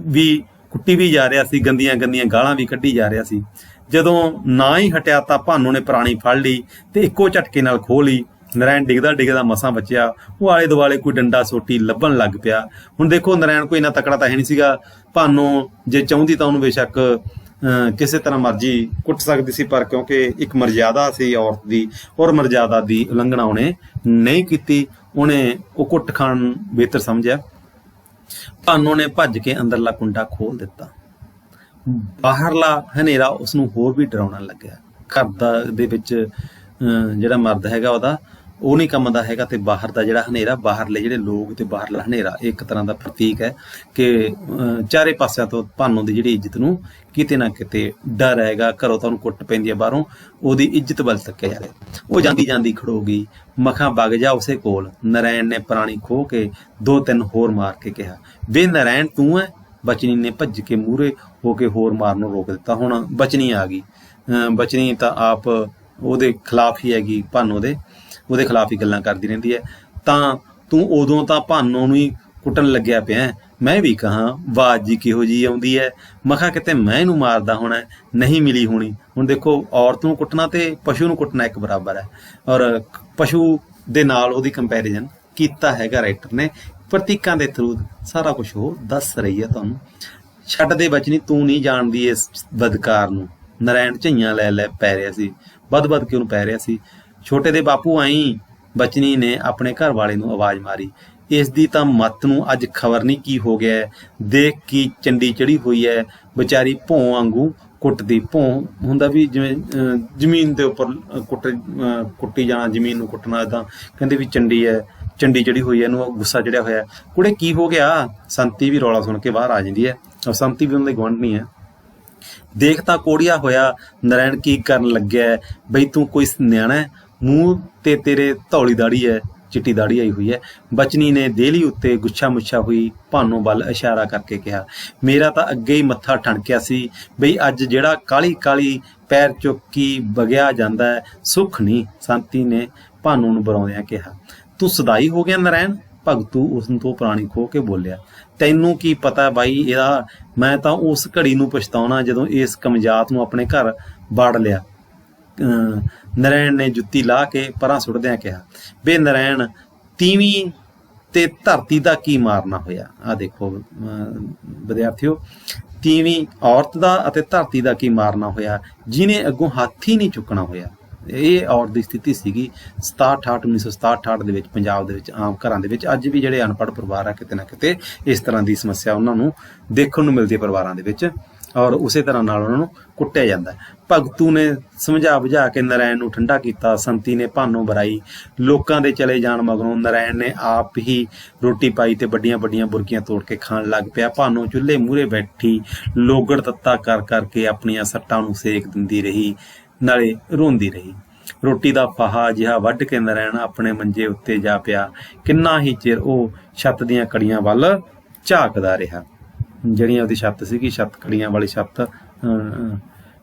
ਕੁੱਟੀ ਵੀ ਜਾ ਰਿਹਾ ਸੀ, ਗੰਦੀਆਂ ਗੰਦੀਆਂ ਗਾਲਾਂ ਵੀ ਕੱਢੀ ਜਾ ਰਿਹਾ ਸੀ। ਜਦੋਂ ਨਾ ਹੀ ਹਟਿਆ ਤਾਂ ਭਾਨੋ ਨੇ ਪੁਰਾਣੀ ਫੜ ਲਈ ਤੇ ਇੱਕੋ ਝਟਕੇ ਨਾਲ ਖੋਹ ਲਈ। ਨਰੈਣ ਡਿੱਗਦਾ ਡਿੱਗਦਾ ਮਸਾਂ ਬਚਿਆ। ਉਹ ਆਲੇ ਦੁਆਲੇ ਕੋਈ ਡੰਡਾ ਸੋਟੀ ਲੱਭਣ ਲੱਗ ਪਿਆ। ਹੁਣ ਦੇਖੋ ਨਰੈਣ ਕੋਈ ਇੰਨਾ ਤਕੜਾ ਤਾਂ ਹੈ ਨਹੀਂ ਸੀਗਾ। ਭਾਨੋ ਜੇ ਚਾਹੁੰਦੀ ਤਾਂ ਉਹਨੂੰ ਬੇਸ਼ੱਕ ਕਿਸੇ ਤਰ੍ਹਾਂ ਮਰਜ਼ੀ ਕੁੱਟ ਸਕਦੀ ਸੀ, ਪਰ ਕਿਉਂਕਿ ਇੱਕ ਮਰਜ਼ਾਦਾ ਸੀ ਔਰਤ ਦੀ, ਔਰ ਮਰਜ਼ਾਦਾ ਦੀ ਉਲੰਘਣਾ ਉਹਨੇ ਨਹੀਂ ਕੀਤੀ। ਉਹਨੇ ਉਹ ਕੁੱਟ ਖਾਣ ਬਿਹਤਰ ਸਮਝਿਆ। ਭਾਨੋ ਨੇ ਭੱਜ ਕੇ ਅੰਦਰਲਾ ਕੁੰਡਾ ਖੋਲ ਦਿੱਤਾ। ਬਾਹਰਲਾ ਹਨੇਰਾ ਉਸਨੂੰ ਹੋਰ ਵੀ ਡਰਾਉਣ ਲੱਗਿਆ। ਘਰ ਦੇ ਵਿੱਚ ਜਿਹੜਾ ਮਰਦ ਹੈਗਾ ਉਹਦਾ ਉਹ ਨਹੀਂ ਕੰਮ ਦਾ ਹੈਗਾ, ਤੇ ਬਾਹਰ ਦਾ ਜਿਹੜਾ ਹਨੇਰਾ, ਬਾਹਰਲੇ ਜਿਹੜੇ ਲੋਕ ਤੇ ਬਾਹਰਲਾ ਹਨੇਰਾ, ਇੱਕ ਤਰ੍ਹਾਂ ਦਾ ਪ੍ਰਤੀਕ ਹੈ ਕਿ ਚਾਰੇ ਪਾਸਿਆਂ ਤੋਂ ਭਾਨੋ ਦੀ ਜਿਹੜੀ ਇੱਜ਼ਤ ਨੂੰ ਕਿਤੇ ਨਾ ਕਿਤੇ ਡਰ ਹੈਗਾ। ਘਰੋਂ ਤਾਂ ਉਹਨੂੰ ਕੁੱਟ ਪੈਂਦੀ ਹੈ, ਬਾਹਰੋਂ ਉਹਦੀ ਇੱਜ਼ਤ ਵੱਲ ਤੱਕਿਆ ਜਾ ਰਿਹਾ। ਉਹ ਜਾਂਦੀ ਜਾਂਦੀ ਖੜੋ ਗਈ। ਮਖਾਂ ਵਗ ਜਾ ਉਸੇ ਕੋਲ। ਨਰੈਣ ਨੇ ਪੁਰਾਣੀ ਖੋਹ ਕੇ 2-3 ਹੋਰ ਮਾਰ ਕੇ ਕਿਹਾ, ਵੇ ਨਰੈਣ ਤੂੰ ਹੈ? ਬਚਨੀ ਨੇ ਭੱਜ ਕੇ ਮੂਹਰੇ ਹੋ ਕੇ ਹੋਰ ਮਾਰਨ ਨੂੰ ਰੋਕ ਦਿੱਤਾ। ਹੁਣ ਬਚਨੀ ਆ ਗਈ। ਬਚਨੀ ਤਾਂ ਆਪ ਉਹਦੇ ਖਿਲਾਫ ਹੀ ਹੈਗੀ, ਭਾਨੋ ਦੇ, ਉਹਦੇ ਖਿਲਾਫ ਹੀ ਗੱਲਾਂ ਕਰਦੀ ਰਹਿੰਦੀ ਹੈ। ਤਾਂ ਤੂੰ ਉਦੋਂ ਤਾਂ ਭਾਨੋ ਨੂੰ ਹੀ ਕੁੱਟਣ ਲੱਗਿਆ ਪਿਆ। ਮੈਂ ਵੀ ਕਹਾਂ ਆਵਾਜ਼ ਜੀ ਕਿਹੋ ਜਿਹੀ ਆਉਂਦੀ ਹੈ। ਮਖਾ ਕਿਤੇ ਮੈਂ ਇਹਨੂੰ ਮਾਰਦਾ ਹੋਣਾ, ਨਹੀਂ ਮਿਲੀ ਹੋਣੀ। ਹੁਣ ਦੇਖੋ ਔਰਤ ਨੂੰ ਕੁੱਟਣਾ ਤੇ ਪਸ਼ੂ ਨੂੰ ਕੁੱਟਣਾ ਇੱਕ ਬਰਾਬਰ ਹੈ, ਔਰ ਪਸ਼ੂ ਦੇ ਨਾਲ ਉਹਦੀ ਕੰਪੈਰੀਜ਼ਨ ਕੀਤਾ ਹੈਗਾ ਰਾਈਟਰ ਨੇ। ਪ੍ਰਤੀਕਾਂ ਦੇ ਥਰੂ ਸਾਰਾ ਕੁਝ ਉਹ ਦੱਸ ਰਹੀ ਹੈ ਤੁਹਾਨੂੰ। ਛੱਡ ਦੇ ਬਚਨੀ, ਤੂੰ ਨਹੀਂ ਜਾਣਦੀ ਇਸ ਬਦਕਾਰ ਨੂੰ। ਨਰੈਣ ਝਈਆਂ ਲੈ ਪੈ ਰਿਹਾ ਸੀ, ਵੱਧ ਕੇ ਉਹਨੂੰ ਪੈ ਰਿਹਾ ਸੀ। ਛੋਟੇ ਦੇ ਬਾਪੂ ਆਈ, ਬਚਨੀ ਨੇ ਆਪਣੇ ਘਰ ਵਾਲੇ ਨੂੰ ਆਵਾਜ਼ ਮਾਰੀ। ਇਸ ਦੀ ਤਾਂ ਮੱਤ ਨੂੰ ਅੱਜ ਖਬਰ ਨਹੀਂ ਕੀ ਹੋ ਗਿਆ ਹੈ। ਦੇਖ ਕੀ ਚੰਡੀ ਚੜੀ ਹੋਈ ਹੈ ਵਿਚਾਰੀ, ਭੋਂ ਵਾਂਗੂ ਕੁੱਟਦੀ। ਭੋਂ ਹੁੰਦਾ ਵੀ ਜਿਵੇਂ ਜ਼ਮੀਨ ਦੇ ਉੱਪਰ ਕੁੱਟੀ ਜਾਣਾ, ਜ਼ਮੀਨ ਨੂੰ ਕੁੱਟਣਾ। ਇੱਦਾਂ ਕਹਿੰਦੇ ਵੀ ਚੰਡੀ ਹੈ, ਚੰਡੀ ਚੜੀ ਹੋਈ ਹੈ, ਇਹਨੂੰ ਗੁੱਸਾ ਚੜਿਆ ਹੋਇਆ। ਕੁੜੇ ਕੀ ਹੋ ਗਿਆ? ਸੰਤੀ ਵੀ ਰੌਲਾ ਸੁਣ ਕੇ ਬਾਹਰ ਆ ਜਾਂਦੀ ਹੈ, ਔਰ ਸੰਤੀ ਵੀ ਉਹਨਾਂ ਦੀ ਗੁਆਂਢਣੀ ਹੈ। ਦੇਖ ਤਾਂ ਕੋੜੀਆ ਹੋਇਆ, ਨਰੈਣ ਕੀ ਕਰਨ ਲੱਗਿਆ? ਬਈ ਤੂੰ ਕੋਈ ਨਿਆਣਾ? ਮੂੰਹ ਤੇ ਤੇਰੇ ਧੌਲੀ ਦਾੜੀ ਹੈ, ਚਿੱਟੀ ਦਾੜੀ ਆਈ ਹੋਈ ਹੈ। ਬਚਨੀ ਨੇ ਦੇਹਲੀ ਉੱਤੇ ਗੁੱਛਾ ਮੁੱਛਾ ਹੋਈ ਭਾਨੋ ਵੱਲ ਇਸ਼ਾਰਾ ਕਰਕੇ ਕਿਹਾ, ਮੇਰਾ ਤਾਂ ਅੱਗੇ ਹੀ ਮੱਥਾ ਠਣਕਿਆ ਸੀ ਬਈ ਅੱਜ ਜਿਹੜਾ ਕਾਲੀ ਕਾਲੀ ਪੈਰ ਚੁੱਕੀ ਵਗਿਆ ਜਾਂਦਾ ਹੈ, ਸੁੱਖ ਨਹੀਂ। ਸੰਤੀ ਨੇ ਭਾਨੋ ਨੂੰ ਬੁਲਾਉਂਦਿਆਂ ਕਿਹਾ, ਤੂੰ ਸਦਾਈ ਹੋ ਗਿਆ ਨਰੈਣ? ਭਗਤੂ ਉਸ ਤੋਂ ਪੁਰਾਣੀ ਖੋਹ ਕੇ ਬੋਲਿਆ, ਤੈਨੂੰ ਕੀ ਪਤਾ ਬਾਈ ਇਹਦਾ? ਮੈਂ ਤਾਂ ਉਸ ਘੜੀ ਨੂੰ ਪਛਤਾਉਣਾ ਜਦੋਂ ਇਸ ਕਮਜ਼ਾਤ ਨੂੰ ਆਪਣੇ ਘਰ ਵਾੜ ਲਿਆ। ਨਰੈਣ ਨੇ ਜੁੱਤੀ ਲਾ ਕੇ ਪਰਾਂ ਸੁੱਟਦਿਆਂ ਕਿਹਾ, ਬੇ ਨਰੈਣ, ਤੀਵੀਂ ਤੇ ਧਰਤੀ ਦਾ ਕੀ ਮਾਰਨਾ ਹੋਇਆ? ਆਹ ਦੇਖੋ ਵਿਦਿਆਰਥੀਓ, ਤੀਵੀਂ ਔਰਤ ਦਾ ਅਤੇ ਧਰਤੀ ਦਾ ਕੀ ਮਾਰਨਾ ਹੋਇਆ, ਜਿਹਨੇ ਅੱਗੋਂ ਹੱਥ ਹੀ ਨਹੀਂ ਚੁੱਕਣਾ ਹੋਇਆ। ਇਹ ਔਰਤ ਦੀ ਸਥਿਤੀ ਸੀਗੀ 1967 ਦੇ ਵਿੱਚ ਪੰਜਾਬ ਦੇ ਵਿੱਚ ਆਮ ਘਰਾਂ ਦੇ ਵਿੱਚ। ਅੱਜ ਵੀ ਜਿਹੜੇ ਅਨਪੜ੍ਹ ਪਰਿਵਾਰ ਆ ਕਿਤੇ ਨਾ ਕਿਤੇ ਇਸ ਤਰ੍ਹਾਂ ਦੀ ਸਮੱਸਿਆ ਉਹਨਾਂ ਨੂੰ ਦੇਖਣ ਨੂੰ ਮਿਲਦੀ ਹੈ ਪਰਿਵਾਰਾਂ ਦੇ ਵਿੱਚ, ਔਰ ਉਸੇ ਤਰ੍ਹਾਂ ਨਾਲ ਉਹਨਾਂ ਨੂੰ ਕੁੱਟਿਆ ਜਾਂਦਾ। ਭਗਤੂ ਨੇ ਸਮਝਾ ਬੁਝਾ ਕੇ ਨਰੈਣ ਨੂੰ ਠੰਡਾ ਕੀਤਾ। ਸੰਤੀ ਨੇ ਭਾਨੋ ਬਰਾਈ। ਲੋਕਾਂ ਦੇ ਚਲੇ ਜਾਣ ਮਗਰੋਂ ਨਰੈਣ ਨੇ ਆਪ ਹੀ ਰੋਟੀ ਪਾਈ ਤੇ ਵੱਡੀਆਂ ਵੱਡੀਆਂ ਬੁਰਕੀਆਂ ਤੋੜ ਕੇ ਖਾਣ ਲੱਗ ਪਿਆ। ਭਾਨੋ ਚੁੱਲ੍ਹੇ ਮੂਹਰੇ ਬੈਠੀ ਲੋਗੜ ਤੱਤਾ ਕਰ ਕਰਕੇ ਆਪਣੀਆਂ ਸੱਟਾਂ ਨੂੰ ਸੇਕ ਦਿੰਦੀ ਰਹੀ, ਨਾਲੇ ਰੋਂਦੀ ਰਹੀ। ਰੋਟੀ ਦਾ ਫਾਹਾ ਜਿਹਾ ਵੱਢ ਕੇ ਨਰੈਣ ਆਪਣੇ ਮੰਜੇ ਉੱਤੇ ਜਾ ਪਿਆ। ਕਿੰਨਾ ਹੀ ਚਿਰ ਉਹ ਛੱਤ ਦੀਆਂ ਕੜੀਆਂ ਵੱਲ ਝਾਕਦਾ ਰਿਹਾ, ਜਿਹੜੀਆਂ ਉਹਦੀ ਛੱਤ ਸੀਗੀ, ਛੱਤ ਕੜੀਆਂ ਵਾਲੀ ਛੱਤ।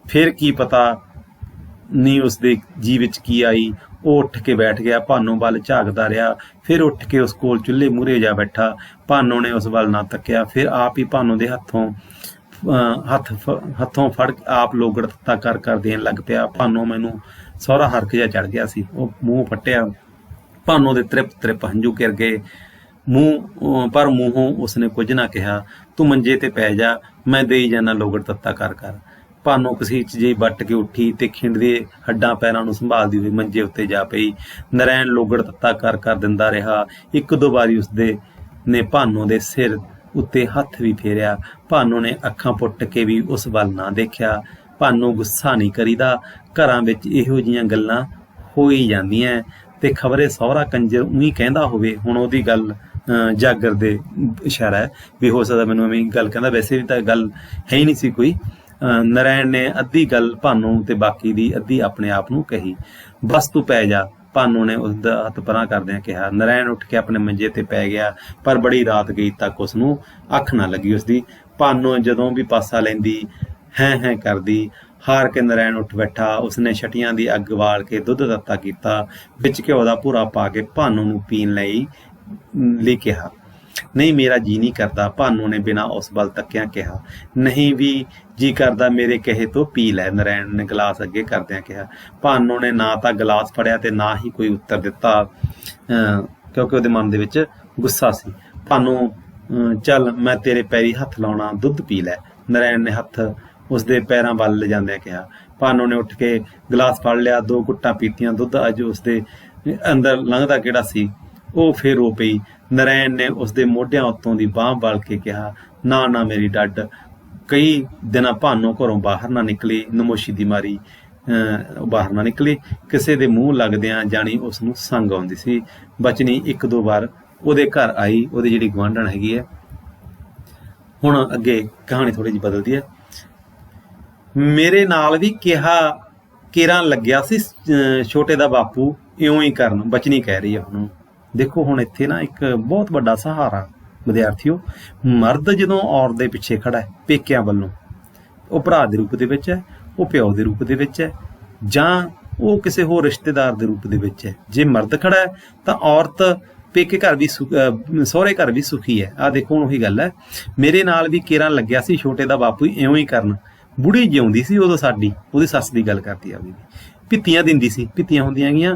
ਫਿਰ ਕੀ ਪਤਾ ਨਹੀਂ ਉਸਦੇ ਜੀ ਵਿੱਚ ਕੀ ਆਈ। ਉਹ ਉੱਠ ਕੇ ਬੈਠ ਗਿਆ, ਭਾਨੋ ਵੱਲ ਝਾਕਦਾ ਰਿਹਾ। ਫਿਰ ਉੱਠ ਕੇ ਉਸ ਕੋਲ ਚੁੱਲ੍ਹੇ ਮੂਹਰੇ ਜਾ ਬੈਠਾ। ਭਾਨੋ ਨੇ ਉਸ ਵੱਲ ਨਾ ਤੱਕਿਆ। ਫਿਰ ਆਪ ਹੀ ਭਾਨੋ ਦੇ ਹੱਥੋਂ ਹੱਥੋਂ ਫੜ ਆਪ ਲੋਗੜ ਤੱਤਾ ਕਰ ਦੇਣ ਲੱਗ ਪਿਆ। ਭਾਨੋ ਮੈਨੂੰ ਸਹੁਰਾ ਹਰਕ ਜਿਹਾ ਚੜ ਗਿਆ ਸੀ। ਉਹ ਮੂੰਹ ਫੱਟਿਆ, ਭਾਨੋ ਦੇ ਤ੍ਰਿਪ ਹੰਝੂ ਘਿਰ ਗਏ ਪਰ ਮੂੰਹੋਂ ਉਸਨੇ ਕੁਝ ਨਾ ਕਿਹਾ। ਤੂੰ ਮੰਜੇ ਤੇ ਪੈ ਜਾ, ਮੈਂ ਦੇਈ ਜਾਣਾ ਲੋਗੜ ਤੱਤਾ ਕਰ। ਭਾਨੋ ਕਸੀਚ ਜਿਹੀ ਵੱਟ ਕੇ ਉੱਠੀ ਤੇ ਖਿੰਡਦੇ ਹੱਡਾਂ ਪੈਰਾਂ ਨੂੰ ਸੰਭਾਲਦੀ ਹੋਈ ਮੰਜੇ ਉੱਤੇ ਜਾ ਪਈ। ਨਰੈਣ ਲੋਗੜ ਤੱਤਾ ਕਰ ਦਿੰਦਾ ਰਿਹਾ। ਇੱਕ ਦੋ ਵਾਰੀ ਉਸਦੇ ਨੇ ਭਾਨੋ ਦੇ ਸਿਰ ਉੱਤੇ ਹੱਥ ਵੀ ਫੇਰਿਆ। ਭਾਨੋ ਨੇ ਅੱਖਾਂ ਪੁੱਟ ਕੇ ਵੀ ਉਸ ਵੱਲ ਨਾ ਦੇਖਿਆ। ਭਾਨੋ ਗੁੱਸਾ ਨਹੀਂ ਕਰੀਦਾ, ਘਰਾਂ ਵਿੱਚ ਇਹੋ ਜਿਹੀਆਂ ਗੱਲਾਂ ਹੋ ਹੀ ਜਾਂਦੀਆਂ ਤੇ ਖਬਰੇ ਸਹੁਰਾ ਕੰਜਰ ਉਹੀ ਕਹਿੰਦਾ ਹੋਵੇ। ਹੁਣ ਉਹਦੀ ਗੱਲ ਜਾਗਰ ਦੇ ਇਸ਼ਾਰਾ ਹੈ ਵੀ ਹੋ ਸਕਦਾ ਮੈਨੂੰ ਐਵੇਂ ਗੱਲ ਕਹਿੰਦਾ, ਵੈਸੇ ਵੀ ਤਾਂ ਗੱਲ ਹੈ ਹੀ ਨਹੀਂ ਸੀ ਕੋਈ। ਨਰੈਣ ਨੇ ਅੱਧੀ ਗੱਲ ਭਾਨੋ ਤੇ ਬਾਕੀ ਦੀ ਅੱਧੀ ਆਪਣੇ ਆਪ ਨੂੰ ਕਹੀ। ਬਸ ਤੂੰ ਪੈ ਜਾ, ਭਾਨੋ ਨੇ ਉਸਦਾ ਹੱਥ ਪਰਾਂ ਕਰਦਿਆਂ ਕਿਹਾ। ਨਰੈਣ ਉੱਠ ਕੇ ਆਪਣੇ ਮੰਜੇ ਤੇ ਪੈ ਗਿਆ, ਪਰ ਬੜੀ ਰਾਤ ਗਈ ਤੱਕ ਉਸਨੂੰ ਅੱਖ ਨਾ ਲੱਗੀ ਉਸਦੀ। ਭਾਨੋ ਜਦੋਂ ਵੀ ਪਾਸਾ ਲੈਂਦੀ ਹੈਂ ਕਰਦੀ। ਹਾਰ ਕੇ ਨਰੈਣ ਉੱਠ ਬੈਠਾ। ਉਸਨੇ ਛਟੀਆਂ ਦੀ ਅੱਗ ਬਾਲ ਕੇ ਦੁੱਧ ਤੱਤਾ ਕੀਤਾ, ਵਿੱਚ ਘਿਓ ਦਾ ਭੂਰਾ ਪਾ ਕੇ ਭਾਨੋ ਨੂੰ ਪੀਣ ਲਈ ਕਿਹਾ। ਨਹੀਂ, ਮੇਰਾ ਜੀ ਨਹੀਂ ਕਰਦਾ, ਭਾਨੋ ਨੇ ਬਿਨਾਂ ਉਸ ਵੱਲ ਤੱਕਿਆਂ ਕਿਹਾ। ਨਹੀਂ ਵੀ ਜੀ ਕਰਦਾ, ਮੇਰੇ ਕਹੇ ਤੋਂ ਪੀ ਲੈ, ਨਰੈਣ ਨੇ ਗਲਾਸ ਅੱਗੇ ਕਰਦਿਆਂ ਕਿਹਾ। ਭਾਨੋ ਨੇ ਨਾ ਤਾਂ ਗਲਾਸ ਫੜਿਆ ਤੇ ਨਾ ਹੀ ਕੋਈ ਉੱਤਰ ਦਿੱਤਾ, ਕਿਉਂਕਿ ਉਹਦੇ ਮਨ ਦੇ ਵਿੱਚ ਗੁੱਸਾ ਸੀ। ਭਾਨੋ, ਚੱਲ ਮੈਂ ਤੇਰੇ ਪੈਰੀ ਹੱਥ ਲਾਉਣਾ, ਦੁੱਧ ਪੀ ਲੈ, ਨਰੈਣ ਨੇ ਹੱਥ ਉਸਦੇ ਪੈਰਾਂ ਵੱਲ ਲਿਜਾਂਦਿਆਂ ਕਿਹਾ। ਭਾਨੋ ਨੇ ਉੱਠ ਕੇ ਗਲਾਸ ਫੜ ਲਿਆ, ਦੋ ਘੁੱਟਾਂ ਪੀਤੀਆਂ। ਦੁੱਧ ਅੱਜ ਉਸਦੇ ਅੰਦਰ ਲੰਘਦਾ ਕਿਹੜਾ ਸੀ। ਉਹ ਫਿਰ ਰੋ ਪਈ। ਨਰੈਣ ਨੇ ਉਸਦੇ ਮੋਢਿਆਂ ਉੱਤੋਂ ਦੀ ਬਾਂਹ ਵਲ ਕੇ ਕਿਹਾ, ਨਾ ਮੇਰੀ ਡੱਡ। ਕਈ ਦਿਨਾਂ ਭਾਨੋ ਘਰੋਂ ਬਾਹਰ ਨਾ ਨਿਕਲੀ, ਨਮੋਸ਼ੀ ਦੀ ਮਾਰੀ ਬਾਹਰ ਨਾ ਨਿਕਲੀ। ਕਿਸੇ ਦੇ ਮੂੰਹ ਲੱਗਦਿਆਂ ਜਾਣੀ ਉਸਨੂੰ ਸੰਗ ਆਉਂਦੀ ਸੀ। ਬਚਨੀ ਇੱਕ ਦੋ ਵਾਰ ਉਹਦੇ ਘਰ ਆਈ, ਉਹਦੀ ਜਿਹੜੀ ਗੁਆਂਢਣ ਹੈਗੀ ਹੈ। ਹੁਣ ਅੱਗੇ ਕਹਾਣੀ ਥੋੜ੍ਹੀ ਜਿਹੀ ਬਦਲਦੀ ਹੈ। ਮੇਰੇ ਨਾਲ ਵੀ ਕੇਰਾਂ ਲੱਗਿਆ ਸੀ ਛੋਟੇ ਦਾ ਬਾਪੂ ਇਉਂ ਹੀ ਕਰਨ, ਬਚਨੀ ਕਹਿ ਰਹੀ ਹੈ। ਹੁਣ ਦੇਖੋ, ਹੁਣ ਇੱਥੇ ਨਾ ਇੱਕ ਬਹੁਤ ਵੱਡਾ ਸਹਾਰਾ ਵਿਦਿਆਰਥੀਓ, ਮਰਦ ਜਦੋਂ ਔਰਤ ਦੇ ਪਿੱਛੇ ਖੜਾ ਹੈ ਪੇਕਿਆਂ ਵੱਲੋਂ, ਉਹ ਭਰਾ ਦੇ ਰੂਪ ਦੇ ਵਿੱਚ ਹੈ, ਉਹ ਪਿਓ ਦੇ ਰੂਪ ਦੇ ਵਿੱਚ ਹੈ, ਜਾਂ ਉਹ ਕਿਸੇ ਹੋਰ ਰਿਸ਼ਤੇਦਾਰ ਦੇ ਰੂਪ ਦੇ ਵਿੱਚ ਹੈ। ਜੇ ਮਰਦ ਖੜਾ ਹੈ ਤਾਂ ਔਰਤ ਪੇਕੇ ਘਰ ਵੀ ਸਹੁਰੇ ਘਰ ਵੀ ਸੁਖੀ ਹੈ। ਆਹ ਦੇਖੋ, ਹੁਣ ਉਹੀ ਗੱਲ ਹੈ। ਮੇਰੇ ਨਾਲ ਵੀ ਕੇਰਾਂ ਲੱਗਿਆ ਸੀ ਛੋਟੇ ਦਾ ਬਾਪੂ ਇਉਂ ਹੀ ਕਰਨ। ਬੁੜੀ ਜਿਉਂਦੀ ਸੀ ਉਦੋਂ ਸਾਡੀ, ਉਹਦੀ ਸੱਸ ਦੀ ਗੱਲ ਕਰਦੀ ਆ, ਭਿੱਤੀਆਂ ਦਿੰਦੀ ਸੀ। ਭਿੱਤੀਆਂ ਹੁੰਦੀਆਂ ਗੀਆਂ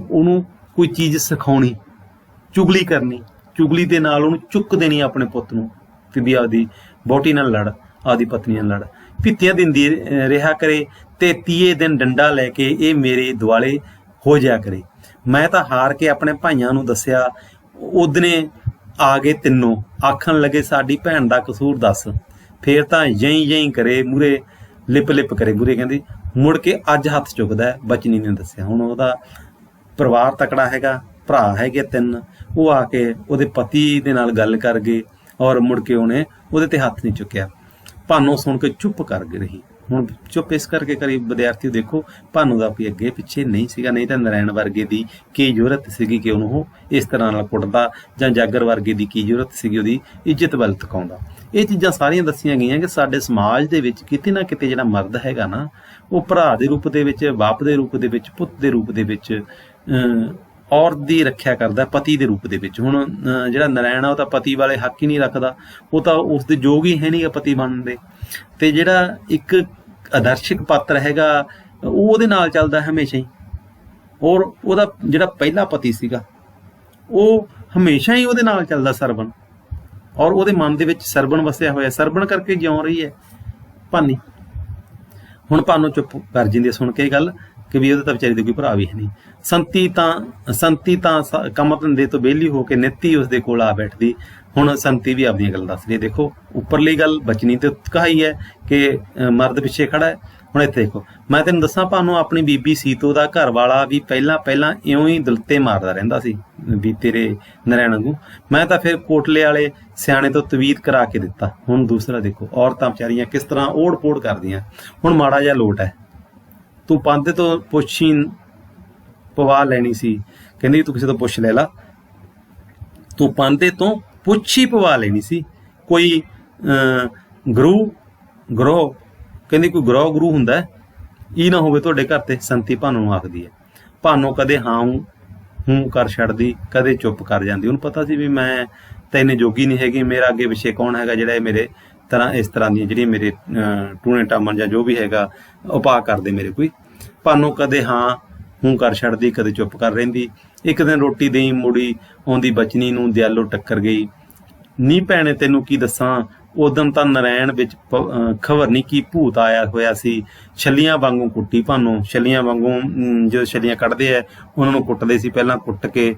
ਉਹਨੂੰ ਕੋਈ ਚੀਜ਼ ਸਿਖਾਉਣੀ, ਚੁਗਲੀ ਕਰਨੀ, ਚੁਗਲੀ ਦੇ ਨਾਲ ਉਹਨੂੰ ਚੁੱਕ ਦੇਣੀ ਆਪਣੇ ਪੁੱਤ ਨੂੰ ਕਿ ਵੀ ਆਪਦੀ ਵਹੁਟੀ ਨਾਲ ਲੜ, ਆਪਦੀ ਪਤਨੀ ਨਾਲ ਲੜ। ਭਿੱਤੀਆਂ ਦਿੰਦੀ ਰਿਹਾ ਕਰੇ ਤੇ ਤੀਏ ਦਿਨ ਡੰਡਾ ਲੈ ਕੇ ਇਹ ਮੇਰੇ ਦੁਆਲੇ ਹੋ ਜਾਇਆ ਕਰੇ। ਮੈਂ ਤਾਂ ਹਾਰ ਕੇ ਆਪਣੇ ਭਾਈਆਂ ਨੂੰ ਦੱਸਿਆ। ਉਹਦਨੇ ਆ ਗਏ ਤਿੰਨੋਂ, ਆਖਣ ਲੱਗੇ ਸਾਡੀ ਭੈਣ ਦਾ ਕਸੂਰ ਦੱਸ। ਫੇਰ ਤਾਂ ਜਈ ਕਰੇ ਮੂਰੇ, ਲਿਪ ਕਰੇ ਮੂਰੇ। ਕਹਿੰਦੀ ਮੁੜ ਕੇ ਅੱਜ ਹੱਥ ਚੁੱਕਦਾ, ਬਚਨੀ ਨੇ ਦੱਸਿਆ। ਹੁਣ ਉਹਦਾ ਪਰਿਵਾਰ ਤਕੜਾ ਹੈਗਾ, ਭਰਾ ਹੈਗੇ 3, ਉਹ ਆ ਕੇ ਉਹਦੇ ਪਤੀ ਦੇ ਨਾਲ ਗੱਲ ਕਰ ਗਏ ਔਰ ਮੁੜ ਕੇ ਉਹਨੇ ਉਹਦੇ ਤੇ ਹੱਥ ਨਹੀਂ ਚੁੱਕਿਆ। ਭਾਨੋ ਸੁਣ ਕੇ ਚੁੱਪ ਕਰ ਰਹੀ। ਹੁਣ ਚੁੱਪ ਇਸ ਕਰਕੇ ਕਰੀ ਵਿਦਿਆਰਥੀ ਦੇਖੋ, ਭਾਨੋ ਦਾ ਕੋਈ ਅੱਗੇ ਪਿੱਛੇ ਨਹੀਂ ਸੀਗਾ, ਨਹੀਂ ਤਾਂ ਨਰੈਣ ਵਰਗੇ ਦੀ ਕੀ ਜ਼ਰੂਰਤ ਸੀਗੀ ਕਿ ਉਹਨੂੰ ਇਸ ਤਰ੍ਹਾਂ ਨਾਲ ਕੁੱਟਦਾ, ਜਾਂ ਜਾਗਰ ਵਰਗੇ ਦੀ ਕੀ ਜ਼ਰੂਰਤ ਸੀਗੀ ਉਹਦੀ ਇੱਜ਼ਤ ਵੱਲ ਤਕਾਉਂਦਾ। ਇਹ ਚੀਜ਼ਾਂ ਸਾਰੀਆਂ ਦੱਸੀਆਂ ਗਈਆਂ ਕਿ ਸਾਡੇ ਸਮਾਜ ਦੇ ਵਿੱਚ ਕਿਤੇ ਨਾ ਕਿਤੇ ਜਿਹੜਾ ਮਰਦ ਹੈਗਾ ਨਾ, ਉਹ ਭਰਾ ਦੇ ਰੂਪ ਦੇ ਵਿੱਚ, ਬਾਪ ਦੇ ਰੂਪ ਦੇ ਵਿੱਚ, ਪੁੱਤ ਦੇ ਰੂਪ ਦੇ ਵਿੱਚ ਔਰਤ ਦੀ ਰੱਖਿਆ ਕਰਦਾ, ਪਤੀ ਦੇ ਰੂਪ ਦੇ ਵਿੱਚ। ਹੁਣ ਜਿਹੜਾ ਨਰੈਣ ਆ ਉਹ ਤਾਂ ਪਤੀ ਵਾਲੇ ਹੱਕ ਹੀ ਨਹੀਂ ਰੱਖਦਾ, ਉਹ ਤਾਂ ਉਸਦੇ ਯੋਗ ਹੀ ਹੈ ਨਹੀਂ ਪਤੀ ਬਣਨ ਦੇ। ਤੇ ਜਿਹੜਾ ਇੱਕ ਆਦਰਸ਼ਕ ਪਾਤਰ ਹੈਗਾ ਉਹ ਉਹਦੇ ਨਾਲ ਚੱਲਦਾ ਹਮੇਸ਼ਾ ਹੀ। ਔਰ ਉਹਦਾ ਜਿਹੜਾ ਪਹਿਲਾ ਪਤੀ ਸੀਗਾ ਉਹ ਹਮੇਸ਼ਾ ਹੀ ਉਹਦੇ ਨਾਲ ਚੱਲਦਾ, ਸਰਵਣ, ਔਰ ਉਹਦੇ ਮਨ ਦੇ ਵਿੱਚ ਸਰਵਣ ਵਸਿਆ ਹੋਇਆ, ਸਰਵਣ ਕਰਕੇ ਜਿਉਂ ਰਹੀ ਹੈ ਭਾਨੀ। ਹੁਣ ਭਾਨੋ ਚੁੱਪ ਕਰ ਜਾਂਦੀ ਸੁਣ ਕੇ ਗੱਲ ਕਿ ਵੀ ਉਹਦੇ ਤਾਂ ਵਿਚਾਰੀ ਦੇ ਕੋਈ ਭਰਾ ਵੀ ਹੈ ਨਹੀਂ। ਸੰਤੀ ਤਾਂ ਕੰਮ ਧੰਦੇ ਤੋਂ ਵਿਹਲੀ ਹੋ ਕੇ ਨਿੱਤੀ ਉਸਦੇ ਕੋਲ ਆ ਬੈਠਦੀ। ਹੁਣ ਸੰਤੀ ਵੀ ਆਪਦੀਆਂ ਗੱਲਾਂ ਦੱਸ ਰਹੀ। ਦੇਖੋ, ਉੱਪਰਲੀ ਗੱਲ ਬਚਨੀ ਤੇ ਕਹਾਈ ਹੈ ਕਿ ਮਰਦ ਪਿੱਛੇ ਖੜਾ ਹੈ। ਹੁਣ ਇੱਥੇ ਦੇਖੋ, ਮੈਂ ਤੈਨੂੰ ਦੱਸਾਂ ਭਾਨੋ, ਆਪਣੀ ਬੀਬੀ ਸੀਤੋ ਦਾ ਘਰ ਵਾਲਾ ਵੀ ਪਹਿਲਾਂ ਇਉਂ ਹੀ ਦਿਲਤੇ ਮਾਰਦਾ ਰਹਿੰਦਾ ਸੀ ਵੀ ਤੇਰੇ ਨਰੈਣ ਵਾਂਗੂ। ਮੈਂ ਤਾਂ ਫਿਰ ਕੋਟਲੇ ਵਾਲੇ ਸਿਆਣੇ ਤੋਂ ਤਵੀਤ ਕਰਾ ਕੇ ਦਿੱਤਾ। ਹੁਣ ਦੂਸਰਾ ਦੇਖੋ, ਔਰਤਾਂ ਵਿਚਾਰੀਆਂ ਕਿਸ ਤਰ੍ਹਾਂ ਓੜ ਪੋੜ ਕਰਦੀਆਂ। ਹੁਣ ਮਾੜਾ ਜਿਹਾ ਲੋਟ ਹੈ, ਤੂੰ ਪਾਂਦੇ ਤੋਂ ਪੁੱਛੀ ਪਵਾ ਲੈਣੀ ਸੀ। ਕਹਿੰਦੀ ਤੂੰ ਕਿਸੇ ਤੋਂ ਪੁੱਛ ਲੈ ਲਾ, ਤੂੰ ਪਾਂਦੇ ਤੋਂ ਪੁੱਛੀ ਪਵਾ ਲੈਣੀ ਸੀ। ਕੋਈ ਗਰੋਹ ਕਹਿੰਦੀ ਕੋਈ ਗੁਰੂ ਹੁੰਦਾ ਇਹ ਨਾ ਹੋਵੇ ਤੁਹਾਡੇ ਘਰ ਤੇ, ਸੰਤੀ ਭਾਨੋ ਨੂੰ ਆਖਦੀ ਹੈ। ਭਾਨੋ ਕਦੇ ਹਾਂ ਹੂੰ ਕਰ ਛੱਡਦੀ, ਕਦੇ ਚੁੱਪ ਕਰ ਜਾਂਦੀ। ਉਹਨੂੰ ਪਤਾ ਸੀ ਵੀ ਮੈਂ ਤਾਂ ਇੰਨੇ ਜੋਗੀ ਨਹੀਂ ਹੈਗੀ, ਮੇਰਾ ਅੱਗੇ ਪਿੱਛੇ ਕੌਣ ਹੈਗਾ ਜਿਹੜਾ ਇਹ ਮੇਰੇ ਤਰ੍ਹਾਂ ਇਸ ਤਰ੍ਹਾਂ ਦੀਆਂ ਜਿਹੜੀਆਂ ਮੇਰੇ ਟੂਣੇ ਟਾਮਣ ਜਾਂ ਜੋ ਵੀ ਹੈਗਾ ਉਪਾਅ ਕਰਦੇ ਮੇਰੇ ਕੋਈ। ਭਾਨੋ ਕਦੇ ਹਾਂ ਹੂੰ ਕਰ ਛੱਡਦੀ, ਕਦੇ ਚੁੱਪ ਕਰ ਰਹਿੰਦੀ। ਇੱਕ ਦਿਨ ਰੋਟੀ ਦੇਈ ਮੁੜੀ ਆਉਂਦੀ ਬਚਨੀ ਨੂੰ, ਦਿਆਲੋ ਟੱਕਰ ਗਈ। ਨੀ ਭੈਣੇ ਤੈਨੂੰ ਕੀ ਦੱਸਾਂ, ਉਦਣ ਤਾਂ ਨਰੈਣ ਵਿੱਚ ਖਬਰ ਨਹੀਂ ਕੀ ਭੂਤ ਆਇਆ ਹੋਇਆ ਸੀ। ਛੱਲੀਆਂ ਵਾਂਗੂ ਕੁੱਟੀ ਭਾਨੋ, ਛੱਲੀਆਂ ਵਾਂਗੂ ਜਦੋਂ ਛੱਲੀਆਂ ਕੱਢਦੇ ਆ ਉਹਨਾਂ ਨੂੰ ਕੁੱਟਦੇ ਸੀ, ਪਹਿਲਾਂ ਕੁੱਟ ਕੇ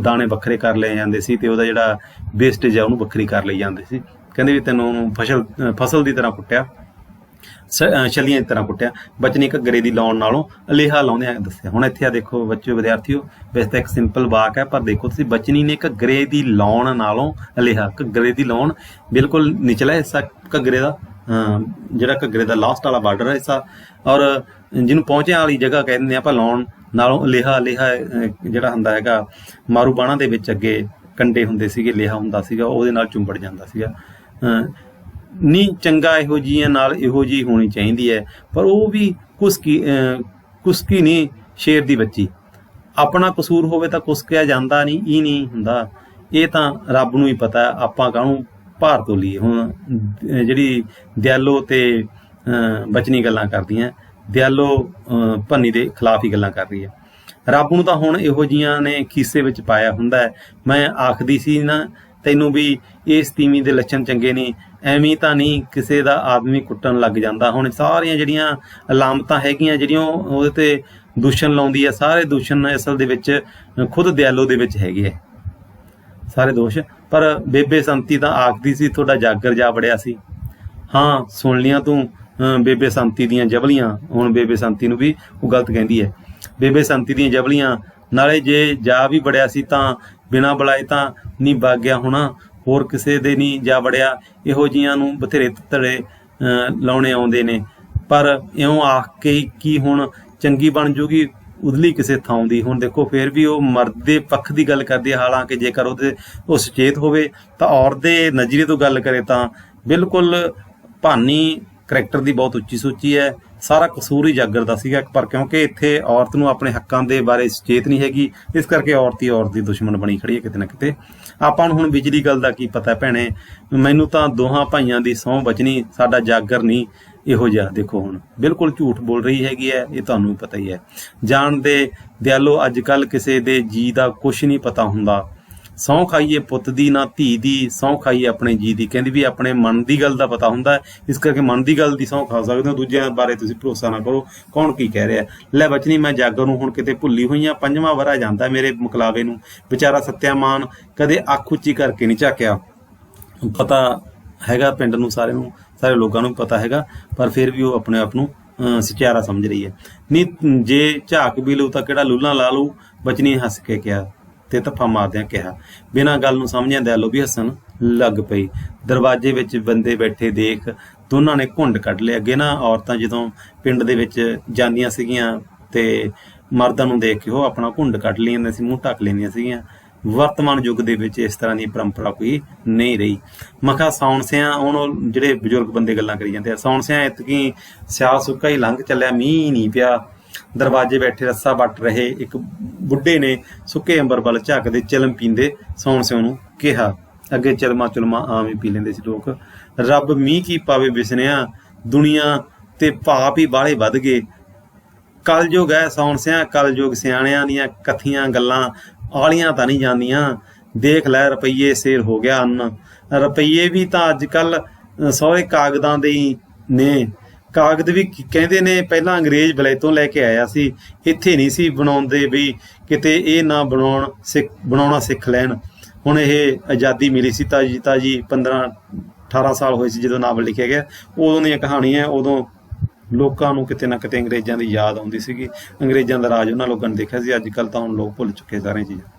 ਦਾਣੇ ਵੱਖਰੇ ਕਰ ਲਏ ਜਾਂਦੇ ਸੀ ਤੇ ਉਹਦਾ ਜਿਹੜਾ ਵੇਸਟੇਜ ਆ ਉਹਨੂੰ ਵੱਖਰੀ ਕਰ ਲਈ ਜਾਂਦੇ ਸੀ। ਕਹਿੰਦੇ ਵੀ ਤੈਨੂੰ ਉਹਨੂੰ ਫਸਲ ਦੀ ਤਰ੍ਹਾਂ ਕੁੱਟਿਆ, ਛੱਲੀਆਂ ਦੀ ਤਰ੍ਹਾਂ ਕੁੱਟਿਆ। ਬਚਨੀ ਘੱਗਰੇ ਦੀ ਲਾਉਣ ਨਾਲੋਂ ਅਲੇਹਾ ਲਾਉਂਦਿਆਂ ਦੱਸਿਆ। ਹੁਣ ਇੱਥੇ ਆ ਦੇਖੋ ਬੱਚੇ ਵਿਦਿਆਰਥੀਓ, ਵੈਸੇ ਤਾਂ ਇੱਕ ਸਿੰਪਲ ਵਾਕ ਹੈ, ਪਰ ਦੇਖੋ ਤੁਸੀਂ ਬਚਨੀ ਨੇ ਘੱਗਰੇ ਦੀ ਲਾਉਣ ਨਾਲੋਂ ਅਲੇਹਾ, ਘੱਗਰੇ ਦੀ ਲਾਉਣ ਬਿਲਕੁਲ ਨਿਚਲਾ ਹਿੱਸਾ ਘੱਗਰੇ ਦਾ, ਜਿਹੜਾ ਘੱਗਰੇ ਦਾ ਲਾਸਟ ਵਾਲਾ ਬਾਰਡਰ ਹੈ ਹਿੱਸਾ, ਔਰ ਜਿਹਨੂੰ ਪਹੁੰਚਿਆ ਵਾਲੀ ਜਗ੍ਹਾ ਕਹਿ ਦਿੰਦੇ ਆਪਾਂ, ਲਾਉਣ ਨਾਲੋਂ ਅਲੇਹਾ। ਅਲੇਹਾ ਜਿਹੜਾ ਹੁੰਦਾ ਹੈਗਾ ਮਾਰੂ ਬਾਣਾ ਦੇ ਵਿੱਚ ਅੱਗੇ ਕੰਡੇ ਹੁੰਦੇ ਸੀਗੇ, ਲੇਹਾ ਹੁੰਦਾ ਸੀਗਾ, ਉਹਦੇ ਨਾਲ ਚੁੰਬੜ ਜਾਂਦਾ ਸੀਗਾ। ਨਹੀਂ ਚੰਗਾ ਇਹੋ ਜਿਹੀਆਂ ਨਾਲ ਇਹੋ ਜਿਹੀ ਹੋਣੀ ਚਾਹੀਦੀ ਹੈ, ਪਰ ਉਹ ਵੀ ਕੁਸਕੀ ਨਹੀਂ ਸ਼ੇਰ ਦੀ ਬੱਚੀ। ਆਪਣਾ ਕਸੂਰ ਹੋਵੇ ਤਾਂ ਕੁਸਕਿਆ ਜਾਂਦਾ ਨਹੀਂ, ਇਹ ਨਹੀਂ ਹੁੰਦਾ। ਇਹ ਤਾਂ ਰੱਬ ਨੂੰ ਹੀ ਪਤਾ, ਆਪਾਂ ਕਾਹਨੂੰ ਭਾਰ ਤੋਲੀਏ। ਹੁਣ ਜਿਹੜੀ ਦਿਆਲੋ ਤੇ ਬਚਨੀ ਗੱਲਾਂ ਕਰਦੀਆਂ, ਦਿਆਲੋ ਭੰਨੀ ਦੇ ਖਿਲਾਫ ਹੀ ਗੱਲਾਂ ਕਰ ਰਹੀ ਹੈ। ਰੱਬ ਨੂੰ ਤਾਂ ਹੁਣ ਇਹੋ ਜਿਹੀਆਂ ਨੇ ਖੀਸੇ ਵਿੱਚ ਪਾਇਆ ਹੁੰਦਾ। ਮੈਂ ਆਖਦੀ ਸੀ ਨਾ ਤੈਨੂੰ ਵੀ ਇਸ ਤੀਵੀਂ ਦੇ ਲੱਛਣ ਚੰਗੇ ਨਹੀਂ, ਐਵੇਂ ਤਾਂ ਨਹੀਂ ਕਿਸੇ ਦਾ ਆਦਮੀ ਕੁੱਟਣ ਲੱਗ ਜਾਂਦਾ। ਹੁਣ ਸਾਰੀਆਂ ਜਿਹੜੀਆਂ ਅਲਾਮਤਾਂ ਹੈਗੀਆਂ ਜਿਹੜੀਆਂ ਉਹਦੇ ਤੇ ਦੂਸ਼ਣ ਲਾਉਂਦੀ ਹੈ, ਸਾਰੇ ਦੂਸ਼ਣ ਅਸਲ ਦੇ ਵਿੱਚ ਖੁਦ ਦਿਆਲੋ ਦੇ ਵਿੱਚ ਹੈਗੇ ਹੈ ਸਾਰੇ ਦੋਸ਼। ਪਰ ਬੇਬੇ ਸੰਤੀ ਤਾਂ ਆਖਦੀ ਸੀ ਤੁਹਾਡਾ ਜਾਗਰ ਜਾ ਵੜਿਆ ਸੀ। ਹਾਂ ਸੁਣ ਲੀਆਂ ਤੂੰ ਬੇਬੇ ਸੰਤੀ ਦੀਆਂ ਜਬਲੀਆਂ। ਹੁਣ ਬੇਬੇ ਸੰਤੀ ਨੂੰ ਵੀ ਉਹ ਗਲਤ ਕਹਿੰਦੀ ਹੈ, ਬੇਬੇ ਸੰਤੀ ਦੀਆਂ ਜਬਲੀਆਂ। ਨਾਲੇ ਜੇ ਜਾ ਵੀ ਵੜਿਆ ਸੀ ਤਾਂ ਬਿਨਾਂ ਬੁਲਾਏ ਤਾਂ ਨਹੀਂ ਵਗ ਗਿਆ ਹੋਣਾ, ਹੋਰ ਕਿਸੇ ਦੇ ਨਹੀਂ ਜਾ ਵੜਿਆ। ਇਹੋ ਜਿਹੀਆਂ ਨੂੰ ਬਥੇਰੇ ਤੜੇ ਲਾਉਣੇ ਆਉਂਦੇ ਨੇ, ਪਰ ਇਉਂ ਆਖ ਕੇ ਕੀ ਹੁਣ ਚੰਗੀ ਬਣ ਜੂਗੀ ਉਦਲੀ ਕਿਸੇ ਥਾਂ ਦੀ। ਹੁਣ ਦੇਖੋ ਫਿਰ ਵੀ ਉਹ ਮਰਦ ਦੇ ਪੱਖ ਦੀ ਗੱਲ ਕਰਦੀ ਹੈ, ਹਾਲਾਂਕਿ ਜੇਕਰ ਉਹ ਸੁਚੇਤ ਹੋਵੇ ਤਾਂ ਔਰਤ ਦੇ ਨਜ਼ਰੀਏ ਤੋਂ ਗੱਲ ਕਰੇ ਤਾਂ ਬਿਲਕੁਲ ਭਾਨੀ ਕਰੈਕਟਰ ਦੀ ਬਹੁਤ ਉੱਚੀ ਸੋਚੀ ਹੈ। ਸਾਰਾ ਕਸੂਰ ਹੀ ਜਾਗਰ ਦਾ ਸੀਗਾ, ਪਰ ਕਿਉਂਕਿ ਇੱਥੇ ਔਰਤ ਨੂੰ ਆਪਣੇ ਹੱਕਾਂ ਦੇ ਬਾਰੇ ਸੁਚੇਤ ਨਹੀਂ ਹੈਗੀ, ਇਸ ਕਰਕੇ ਔਰਤ ਹੀ ਔਰਤ ਦੀ ਦੁਸ਼ਮਣ ਬਣੀ ਖੜੀ ਹੈ ਕਿਤੇ ਨਾ ਕਿਤੇ। ਆਪਾਂ ਨੂੰ ਹੁਣ ਬਿਜਲੀ ਗੱਲ ਦਾ ਕੀ ਪਤਾ ਭੈਣੇ, ਮੈਨੂੰ ਤਾਂ ਦੋਹਾਂ ਭਾਈਆਂ ਦੀ ਸਹੁੰ ਬਚਣੀ, ਸਾਡਾ ਜਾਗਰ ਨਹੀਂ ਇਹੋ ਜਿਹਾ। ਦੇਖੋ ਹੁਣ ਬਿਲਕੁਲ ਝੂਠ ਬੋਲ ਰਹੀ ਹੈਗੀ ਹੈ, ਇਹ ਤੁਹਾਨੂੰ ਵੀ ਪਤਾ ਹੀ ਹੈ। ਜਾਣਦੇ ਦਿਆਲੋ ਅੱਜ ਕੱਲ੍ਹ ਕਿਸੇ ਦੇ ਜੀ ਦਾ ਕੁਛ ਨਹੀਂ ਪਤਾ ਹੁੰਦਾ। ਸਹੁੰ ਖਾਈਏ ਪੁੱਤ ਦੀ ਨਾ ਧੀ ਦੀ, ਸਹੁੰ ਖਾਈਏ ਆਪਣੇ ਜੀ ਦੀ। ਕਹਿੰਦੀ ਵੀ ਆਪਣੇ ਮਨ ਦੀ ਗੱਲ ਦਾ ਪਤਾ ਹੁੰਦਾ, ਇਸ ਕਰਕੇ ਮਨ ਦੀ ਗੱਲ ਦੀ ਸਹੁੰ ਖਾ ਸਕਦੇ ਹੋ, ਦੂਜਿਆਂ ਬਾਰੇ ਤੁਸੀਂ ਭਰੋਸਾ ਨਾ ਕਰੋ ਕੌਣ ਕੀ ਕਹਿ ਰਿਹਾ। ਲੈ ਬਚਨੀ ਮੈਂ ਜਾਗਰ ਨੂੰ ਹੁਣ ਕਿਤੇ ਭੁੱਲੀ ਹੋਈਆਂ, 5ਵਾਂ ਵਰ੍ਹਾ ਜਾਂਦਾ ਮੇਰੇ ਮੁਕਲਾਵੇ ਨੂੰ। ਵਿਚਾਰਾ ਸੱਤਿਆਮਾਨ ਕਦੇ ਅੱਖ ਉੱਚੀ ਕਰਕੇ ਨਹੀਂ ਝਾਕਿਆ। ਪਤਾ ਹੈਗਾ ਪਿੰਡ ਨੂੰ, ਸਾਰੇ ਨੂੰ, ਸਾਰੇ ਲੋਕਾਂ ਨੂੰ ਪਤਾ ਹੈਗਾ, ਪਰ ਫਿਰ ਵੀ ਉਹ ਆਪਣੇ ਆਪ ਨੂੰ ਸਚਿਆਰਾ ਸਮਝ ਰਹੀ ਹੈ। ਨਹੀਂ ਜੇ ਝਾਕ ਵੀ ਲਊ ਤਾਂ ਕਿਹੜਾ ਲੂਲਾਂ ਲਾ ਲਊ। ਬਚਨੀ ਹੱਸ ਕੇ ਕਿਹਾ ਤੇ ਧੱਫਾ ਮਾਰਦਿਆਂ ਕਿਹਾ। ਬਿਨਾਂ ਗੱਲ ਨੂੰ ਸਮਝਿਆ ਦਿਆਲੋ ਵੀ ਹੱਸਣ ਲੱਗ ਪਈ। ਦਰਵਾਜ਼ੇ ਵਿੱਚ ਬੰਦੇ ਬੈਠੇ ਦੇਖ ਦੋਨਾਂ ਨੇ ਘੁੰਡ ਕੱਢ ਲਿਆ। ਅੱਗੇ ਨਾ ਔਰਤਾਂ ਜਦੋਂ ਪਿੰਡ ਦੇ ਵਿੱਚ ਜਾਂਦੀਆਂ ਸੀਗੀਆਂ ਤੇ ਮਰਦਾਂ ਨੂੰ ਦੇਖ ਕੇ ਉਹ ਆਪਣਾ ਘੁੰਡ ਕੱਢ ਲੈਂਦੀਆਂ ਸੀ, ਮੂੰਹ ਢੱਕ ਲੈਂਦੀਆਂ ਸੀਗੀਆਂ। ਵਰਤਮਾਨ ਯੁੱਗ ਦੇ ਵਿੱਚ ਇਸ ਤਰ੍ਹਾਂ ਦੀ ਪਰੰਪਰਾ ਕੋਈ ਨਹੀਂ ਰਹੀ। ਮੈਂ ਕਿਹਾ ਸੌਣ ਸਿਆਂ, ਹੁਣ ਜਿਹੜੇ ਬਜ਼ੁਰਗ ਬੰਦੇ ਗੱਲਾਂ ਕਰੀ ਜਾਂਦੇ ਆ, ਸੌਣ ਸਿਆਂ ਇਤਕੀ ਸਿਆਲ ਸੁੱਕਾ ਹੀ ਲੰਘ ਚੱਲਿਆ, ਮੀਂਹ ਨਹੀਂ ਪਿਆ। ਦਰਵਾਜ਼ੇ ਬੈਠੇ ਰੱਸਾ ਵੱਟ ਰਹੇ ਇੱਕ ਬੁੱਢੇ ਨੇ ਸੁੱਕੇ ਅੰਬਰ ਵੱਲ ਝਾਕਦੇ ਚਿਲਮ ਪੀਂਦੇ ਸੌਣ ਸਿਉ ਨੂੰ ਕਿਹਾ। ਅੱਗੇ ਚਲਮਾ ਆਮ ਹੀ ਪੀ ਲੈਂਦੇ ਸੀ ਲੋਕ। ਰੱਬ ਮੀਂਹ ਕੀ ਪਾਵੇ ਵਿਸਨਿਆ, ਦੁਨੀਆ ਤੇ ਪਾਪ ਹੀ ਬਾਹਲੇ ਵੱਧ ਗਏ। ਕਲਯੁਗ ਹੈ ਸੌਣ ਸਿਆਂ, ਕਲਯੁਗ ਸਿਆਣਿਆਂ ਦੀਆਂ ਕਥੀਆਂ ਗੱਲਾਂ ਆਲੀਆਂ ਤਾਂ ਨਹੀਂ ਜਾਂਦੀਆਂ। ਦੇਖ ਲੈ ਰੁਪਈਏ ਸਿਰ ਹੋ ਗਿਆ ਅੰਨ। ਰੁਪਈਏ ਵੀ ਤਾਂ ਅੱਜ ਕੱਲ੍ਹ ਸਹੁਰੇ ਕਾਗਜ਼ਾਂ ਦੇ ਹੀ ਨੇ। ਕਾਗਜ਼ ਵੀ ਕਹਿੰਦੇ ਨੇ ਪਹਿਲਾਂ ਅੰਗਰੇਜ਼ ਵਲੈਤੋਂ ਲੈ ਕੇ ਆਇਆ ਸੀ, ਇੱਥੇ ਨਹੀਂ ਸੀ ਬਣਾਉਂਦੇ ਵੀ ਕਿਤੇ ਇਹ ਨਾ ਬਣਾਉਣਾ ਸਿੱਖ ਲੈਣ। ਹੁਣ ਇਹ ਆਜ਼ਾਦੀ ਮਿਲੀ ਸੀ ਤਾਜੀ 15-18 ਸਾਲ ਹੋਏ ਸੀ ਜਦੋਂ ਨਾਵਲ ਲਿਖਿਆ ਗਿਆ, ਉਦੋਂ ਦੀਆਂ ਕਹਾਣੀਆਂ। ਉਦੋਂ ਲੋਕਾਂ ਨੂੰ ਕਿਤੇ ਨਾ ਕਿਤੇ ਅੰਗਰੇਜ਼ਾਂ ਦੀ ਯਾਦ ਆਉਂਦੀ ਸੀਗੀ, ਅੰਗਰੇਜ਼ਾਂ ਦਾ ਰਾਜ ਉਹਨਾਂ ਲੋਕਾਂ ਨੇ ਦੇਖਿਆ ਸੀ। ਅੱਜ ਕੱਲ੍ਹ ਤਾਂ ਹੁਣ ਲੋਕ ਭੁੱਲ ਚੁੱਕੇ ਸਾਰੀਆਂ ਚੀਜ਼ਾਂ।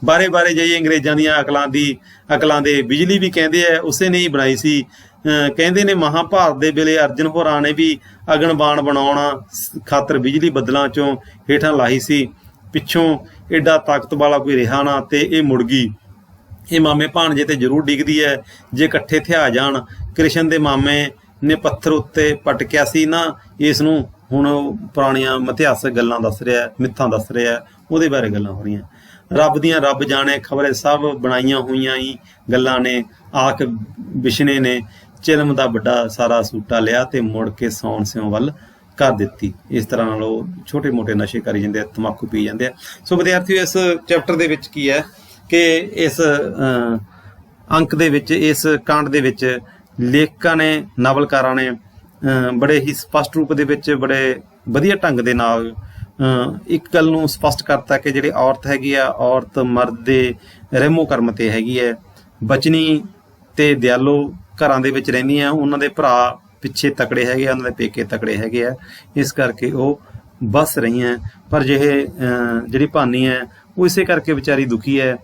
ਬਾਰੇ ਜਾਈਏ ਅੰਗਰੇਜ਼ਾਂ ਦੀਆਂ ਅਕਲਾਂ ਦੇ ਬਿਜਲੀ ਵੀ ਕਹਿੰਦੇ ਆ ਉਸੇ ਨੇ ਹੀ ਬਣਾਈ ਸੀ। ਕਹਿੰਦੇ ਨੇ ਮਹਾਭਾਰਤ ਦੇ ਵੇਲੇ ਅਰਜਨ ਹੋਰਾਂ ਨੇ ਵੀ ਅਗਨਬਾਣ ਬਣਾਉਣਾ ਖਾਤਰ ਬਿਜਲੀ ਬੱਦਲਾਂ ਚੋਂ ਹੇਠਾਂ ਲਾਹੀ ਸੀ। ਪਿੱਛੋਂ ਏਡਾ ਤਾਕਤ ਵਾਲਾ ਕੋਈ ਰਿਹਾ ਨਾ ਤੇ ਇਹ ਮੁੜ ਗਈ। ਇਹ ਮਾਮੇ ਭਾਣਜੇ ਤੇ ਜ਼ਰੂਰ ਡਿੱਗਦੀ ਹੈ ਜੇ ਇਕੱਠੇ ਥਿਆ ਜਾਣ। ਕ੍ਰਿਸ਼ਨ ਦੇ ਮਾਮੇ ਨੇ ਪੱਥਰ ਉੱਤੇ ਪਟਕਿਆ ਸੀ ਨਾ ਇਸ ਨੂੰ। ਹੁਣ ਪੁਰਾਣੀਆਂ ਮਿਥਿਹਾਸਕ ਗੱਲਾਂ ਦੱਸ ਰਿਹਾ, ਮਿੱਥਾਂ ਦੱਸ ਰਿਹਾ, ਉਹਦੇ ਬਾਰੇ ਗੱਲਾਂ ਹੋ ਰਹੀਆਂ। ਰੱਬ ਦੀਆਂ ਰੱਬ ਜਾਣੇ ਖਬਰੇ ਸਭ ਬਣਾਈਆਂ ਹੋਈਆਂ ਹੀ ਗੱਲਾਂ ਨੇ। ਆਖ ਵਿਸ਼ਨੇ ਨੇ चिलम दा बड़ा सारा सूटा लिया ते मुड़ के सौन सिਉਂ ਵੱਲ कर ਦਿੱਤੀ। इस तरह ਨਾਲ ਉਹ छोटे मोटे नशे करी ਜਾਂਦੇ, तंबाकू पी ਜਾਂਦੇ। सो विद्यार्थियों इस चैप्टर ਦੇ ਵਿੱਚ ਕੀ ਹੈ कि इस अंक ਦੇ ਵਿੱਚ, इस कांड ਦੇ ਵਿੱਚ ਲੇਖਕਾਂ ਨੇ, ਨਾਵਲਕਾਰਾਂ ਨੇ बड़े ही स्पष्ट रूप ਦੇ ਵਿੱਚ बड़े ਵਧੀਆ ਢੰਗ ਦੇ ਨਾਲ ਇੱਕ ਗੱਲ ਨੂੰ ਸਪਸ਼ਟ ਕਰਤਾ ਕਿ ਜਿਹੜੀ ਔਰਤ ਹੈਗੀ ਆ, ਔਰਤ ਮਰਦ ਦੇ ਰਹਿਮੋ ਕਰਮ ਤੇ ਹੈਗੀ ਹੈ। ਬਚਨੀ ਤੇ ਦਿਆਲੋ ਘਰਾਂ ਦੇ ਵਿੱਚ ਰਹਿੰਦੀਆਂ, ਉਹਨਾਂ ਦੇ ਭਰਾ ਪਿੱਛੇ ਤਕੜੇ ਹੈਗੇ ਆ, ਉਹਨਾਂ ਦੇ ਪੇਕੇ ਤਕੜੇ ਹੈਗੇ ਆ, ਇਸ ਕਰਕੇ ਉਹ ਬਸ ਰਹੀਆਂ। ਪਰ ਜਿਹੜੀ ਭਾਨੀ ਹੈ ਉਹ ਇਸੇ ਕਰਕੇ ਵਿਚਾਰੀ ਦੁਖੀ ਹੈ,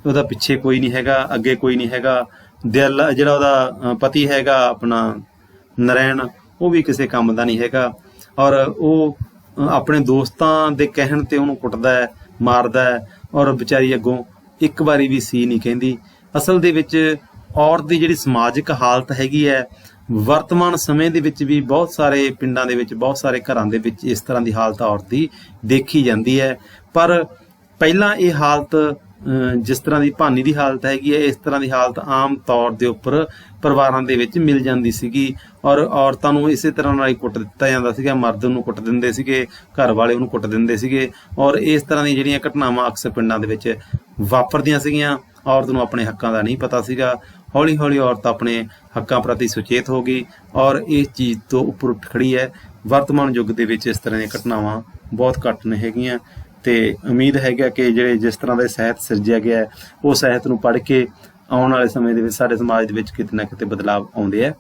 ਉਹਦਾ ਪਿੱਛੇ ਕੋਈ ਨਹੀਂ ਹੈਗਾ, ਅੱਗੇ ਕੋਈ ਨਹੀਂ ਹੈਗਾ। ਦਿਲ ਜਿਹੜਾ ਉਹਦਾ ਪਤੀ ਹੈਗਾ ਆਪਣਾ ਨਰੈਣ, ਉਹ ਵੀ ਕਿਸੇ ਕੰਮ ਦਾ ਨਹੀਂ ਹੈਗਾ, ਔਰ ਉਹ ਆਪਣੇ ਦੋਸਤਾਂ ਦੇ ਕਹਿਣ ਤੇ ਉਹਨੂੰ ਕੁੱਟਦਾ ਹੈ, ਮਾਰਦਾ ਹੈ, ਔਰ ਵਿਚਾਰੀ ਅੱਗੋਂ ਇੱਕ ਵਾਰੀ ਵੀ ਸੀ ਨਹੀਂ ਕਹਿੰਦੀ। ਅਸਲ ਦੇ ਵਿੱਚ ਔਰਤ ਦੀ ਜਿਹੜੀ ਸਮਾਜਿਕ ਹਾਲਤ ਹੈਗੀ ਹੈ, ਵਰਤਮਾਨ ਸਮੇਂ ਦੇ ਵਿੱਚ ਵੀ ਬਹੁਤ ਸਾਰੇ ਪਿੰਡਾਂ ਦੇ ਵਿੱਚ, ਬਹੁਤ ਸਾਰੇ ਘਰਾਂ ਦੇ ਵਿੱਚ ਇਸ ਤਰ੍ਹਾਂ ਦੀ ਹਾਲਤ ਔਰਤ ਦੀ ਦੇਖੀ ਜਾਂਦੀ ਹੈ। ਪਰ ਪਹਿਲਾਂ ਇਹ ਹਾਲਤ ਜਿਸ ਤਰ੍ਹਾਂ ਦੀ ਭਾਨੀ ਦੀ ਹਾਲਤ ਹੈਗੀ ਹੈ, ਇਸ ਤਰ੍ਹਾਂ ਦੀ ਹਾਲਤ ਆਮ ਤੌਰ ਦੇ ਉੱਪਰ ਪਰਿਵਾਰਾਂ ਦੇ ਵਿੱਚ ਮਿਲ ਜਾਂਦੀ ਸੀਗੀ, ਔਰ ਔਰਤਾਂ ਨੂੰ ਇਸੇ ਤਰ੍ਹਾਂ ਨਾਲ ਹੀ ਕੁੱਟ ਦਿੱਤਾ ਜਾਂਦਾ ਸੀਗਾ। ਮਰਦ ਨੂੰ ਕੁੱਟ ਦਿੰਦੇ ਸੀਗੇ, ਘਰ ਵਾਲੇ ਉਹਨੂੰ ਕੁੱਟ ਦਿੰਦੇ ਸੀਗੇ, ਔਰ ਇਸ ਤਰ੍ਹਾਂ ਦੀਆਂ ਜਿਹੜੀਆਂ ਘਟਨਾਵਾਂ ਅਕਸਰ ਪਿੰਡਾਂ ਦੇ ਵਿੱਚ ਵਾਪਰਦੀਆਂ ਸੀਗੀਆਂ। ਔਰਤ ਨੂੰ ਆਪਣੇ ਹੱਕਾਂ ਦਾ ਨਹੀਂ ਪਤਾ ਸੀਗਾ। ਹੌਲੀ ਹੌਲੀ ਔਰਤ ਆਪਣੇ ਹੱਕਾਂ ਪ੍ਰਤੀ ਸੁਚੇਤ ਹੋ ਗਈ, ਔਰ ਇਸ ਚੀਜ਼ ਤੋਂ ਉੱਪਰ ਉੱਠ ਖੜੀ ਹੈ। ਵਰਤਮਾਨ ਯੁੱਗ ਦੇ ਵਿੱਚ ਇਸ ਤਰ੍ਹਾਂ ਦੀਆਂ ਘਟਨਾਵਾਂ ਬਹੁਤ ਘੱਟ ਨੇ ਹੈਗੀਆਂ, ਤੇ ਉਮੀਦ ਹੈਗਾ ਕਿ ਜਿਹੜੇ ਜਿਸ ਤਰ੍ਹਾਂ ਦਾ ਸਾਹਿਤ ਸਿਰਜਿਆ ਗਿਆ ਹੈ, ਉਹ ਸਾਹਿਤ ਨੂੰ ਪੜ੍ਹ ਕੇ ਆਉਣ ਵਾਲੇ ਸਮੇਂ ਦੇ ਵਿੱਚ ਸਾਡੇ ਸਮਾਜ ਦੇ ਵਿੱਚ ਕਿਤੇ ਨਾ ਕਿਤੇ ਬਦਲਾਵ ਆਉਂਦੇ ਆ।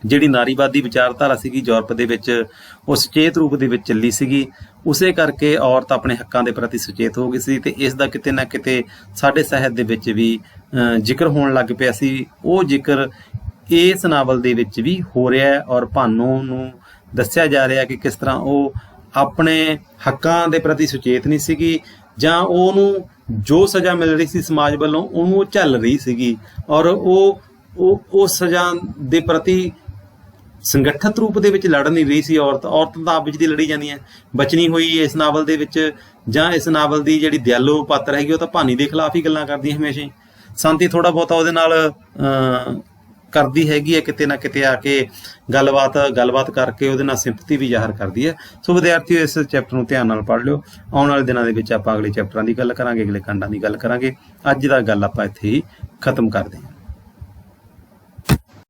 ਜਿਹੜੀ ਨਾਰੀਵਾਦੀ ਵਿਚਾਰਧਾਰਾ ਸੀਗੀ ਯੂਰਪ ਦੇ ਵਿੱਚ, ਉਹ ਸੁਚੇਤ ਰੂਪ ਦੇ ਵਿੱਚ ਚੱਲੀ ਸੀਗੀ, ਉਸੇ ਕਰਕੇ ਔਰਤ ਆਪਣੇ ਹੱਕਾਂ ਦੇ ਪ੍ਰਤੀ ਸੁਚੇਤ ਹੋ ਗਈ ਸੀ, ਤੇ ਇਸ ਦਾ ਕਿਤੇ ਨਾ ਕਿਤੇ ਸਾਡੇ ਸਾਹਿਤ ਦੇ ਵਿੱਚ ਵੀ ਜ਼ਿਕਰ ਹੋਣ ਲੱਗ ਪਿਆ ਸੀ। ਉਹ ਜ਼ਿਕਰ ਇਸ ਨਾਵਲ ਦੇ ਵਿੱਚ ਵੀ ਹੋ ਰਿਹਾ ਹੈ, ਔਰ ਭਾਨੋ ਨੂੰ ਦੱਸਿਆ ਜਾ ਰਿਹਾ ਕਿ ਕਿਸ ਤਰ੍ਹਾਂ ਉਹ ਆਪਣੇ ਹੱਕਾਂ ਦੇ ਪ੍ਰਤੀ ਸੁਚੇਤ ਨਹੀਂ ਸੀਗੀ, ਜਾਂ ਉਹਨੂੰ ਜੋ ਸਜ਼ਾ ਮਿਲ ਰਹੀ ਸੀ ਸਮਾਜ ਵੱਲੋਂ ਉਹਨੂੰ ਉਹ ਝੱਲ ਰਹੀ ਸੀਗੀ, ਔਰ ਉਹ ਸਜ਼ਾ ਦੇ ਪ੍ਰਤੀ ਸੰਗਠਿਤ ਰੂਪ ਦੇ ਵਿੱਚ ਲੜ ਨਹੀਂ ਰਹੀ ਸੀ। ਔਰਤ ਤਾਂ ਆਪ ਵਿੱਚ ਦੀ ਲੜੀ ਜਾਂਦੀਆਂ। ਬਚਨੀ ਹੋਈ ਇਸ ਨਾਵਲ ਦੇ ਵਿੱਚ, ਜਾਂ ਇਸ ਨਾਵਲ ਦੀ ਜਿਹੜੀ ਦਿਆਲੋ ਪਾਤਰ ਹੈਗੀ, ਉਹ ਤਾਂ ਭਾਨੀ ਦੇ ਖਿਲਾਫ ਹੀ ਗੱਲਾਂ ਕਰਦੀ ਹਮੇਸ਼ਾ ਹੀ। ਸੰਤੀ ਥੋੜ੍ਹਾ ਬਹੁਤਾ ਉਹਦੇ ਨਾਲ ਕਰਦੀ ਹੈਗੀ ਹੈ, ਕਿਤੇ ਨਾ ਕਿਤੇ ਆ ਕੇ ਗੱਲਬਾਤ ਕਰਕੇ ਉਹਦੇ ਨਾਲ ਸਿੰਪਥੀ ਵੀ ਜ਼ਾਹਰ ਕਰਦੀ ਹੈ। ਸੋ ਵਿਦਿਆਰਥੀਓ ਇਸ ਚੈਪਟਰ ਨੂੰ ਧਿਆਨ ਨਾਲ ਪੜ੍ਹ ਲਿਓ। ਆਉਣ ਵਾਲੇ ਦਿਨਾਂ ਦੇ ਵਿੱਚ ਆਪਾਂ ਅਗਲੇ ਚੈਪਟਰਾਂ ਦੀ ਗੱਲ ਕਰਾਂਗੇ, ਅਗਲੇ ਖੰਡਾਂ ਦੀ ਗੱਲ ਕਰਾਂਗੇ। ਅੱਜ ਦਾ ਗੱਲ ਆਪਾਂ ਇੱਥੇ ਹੀ ਖਤਮ ਕਰਦੇ ਹਾਂ।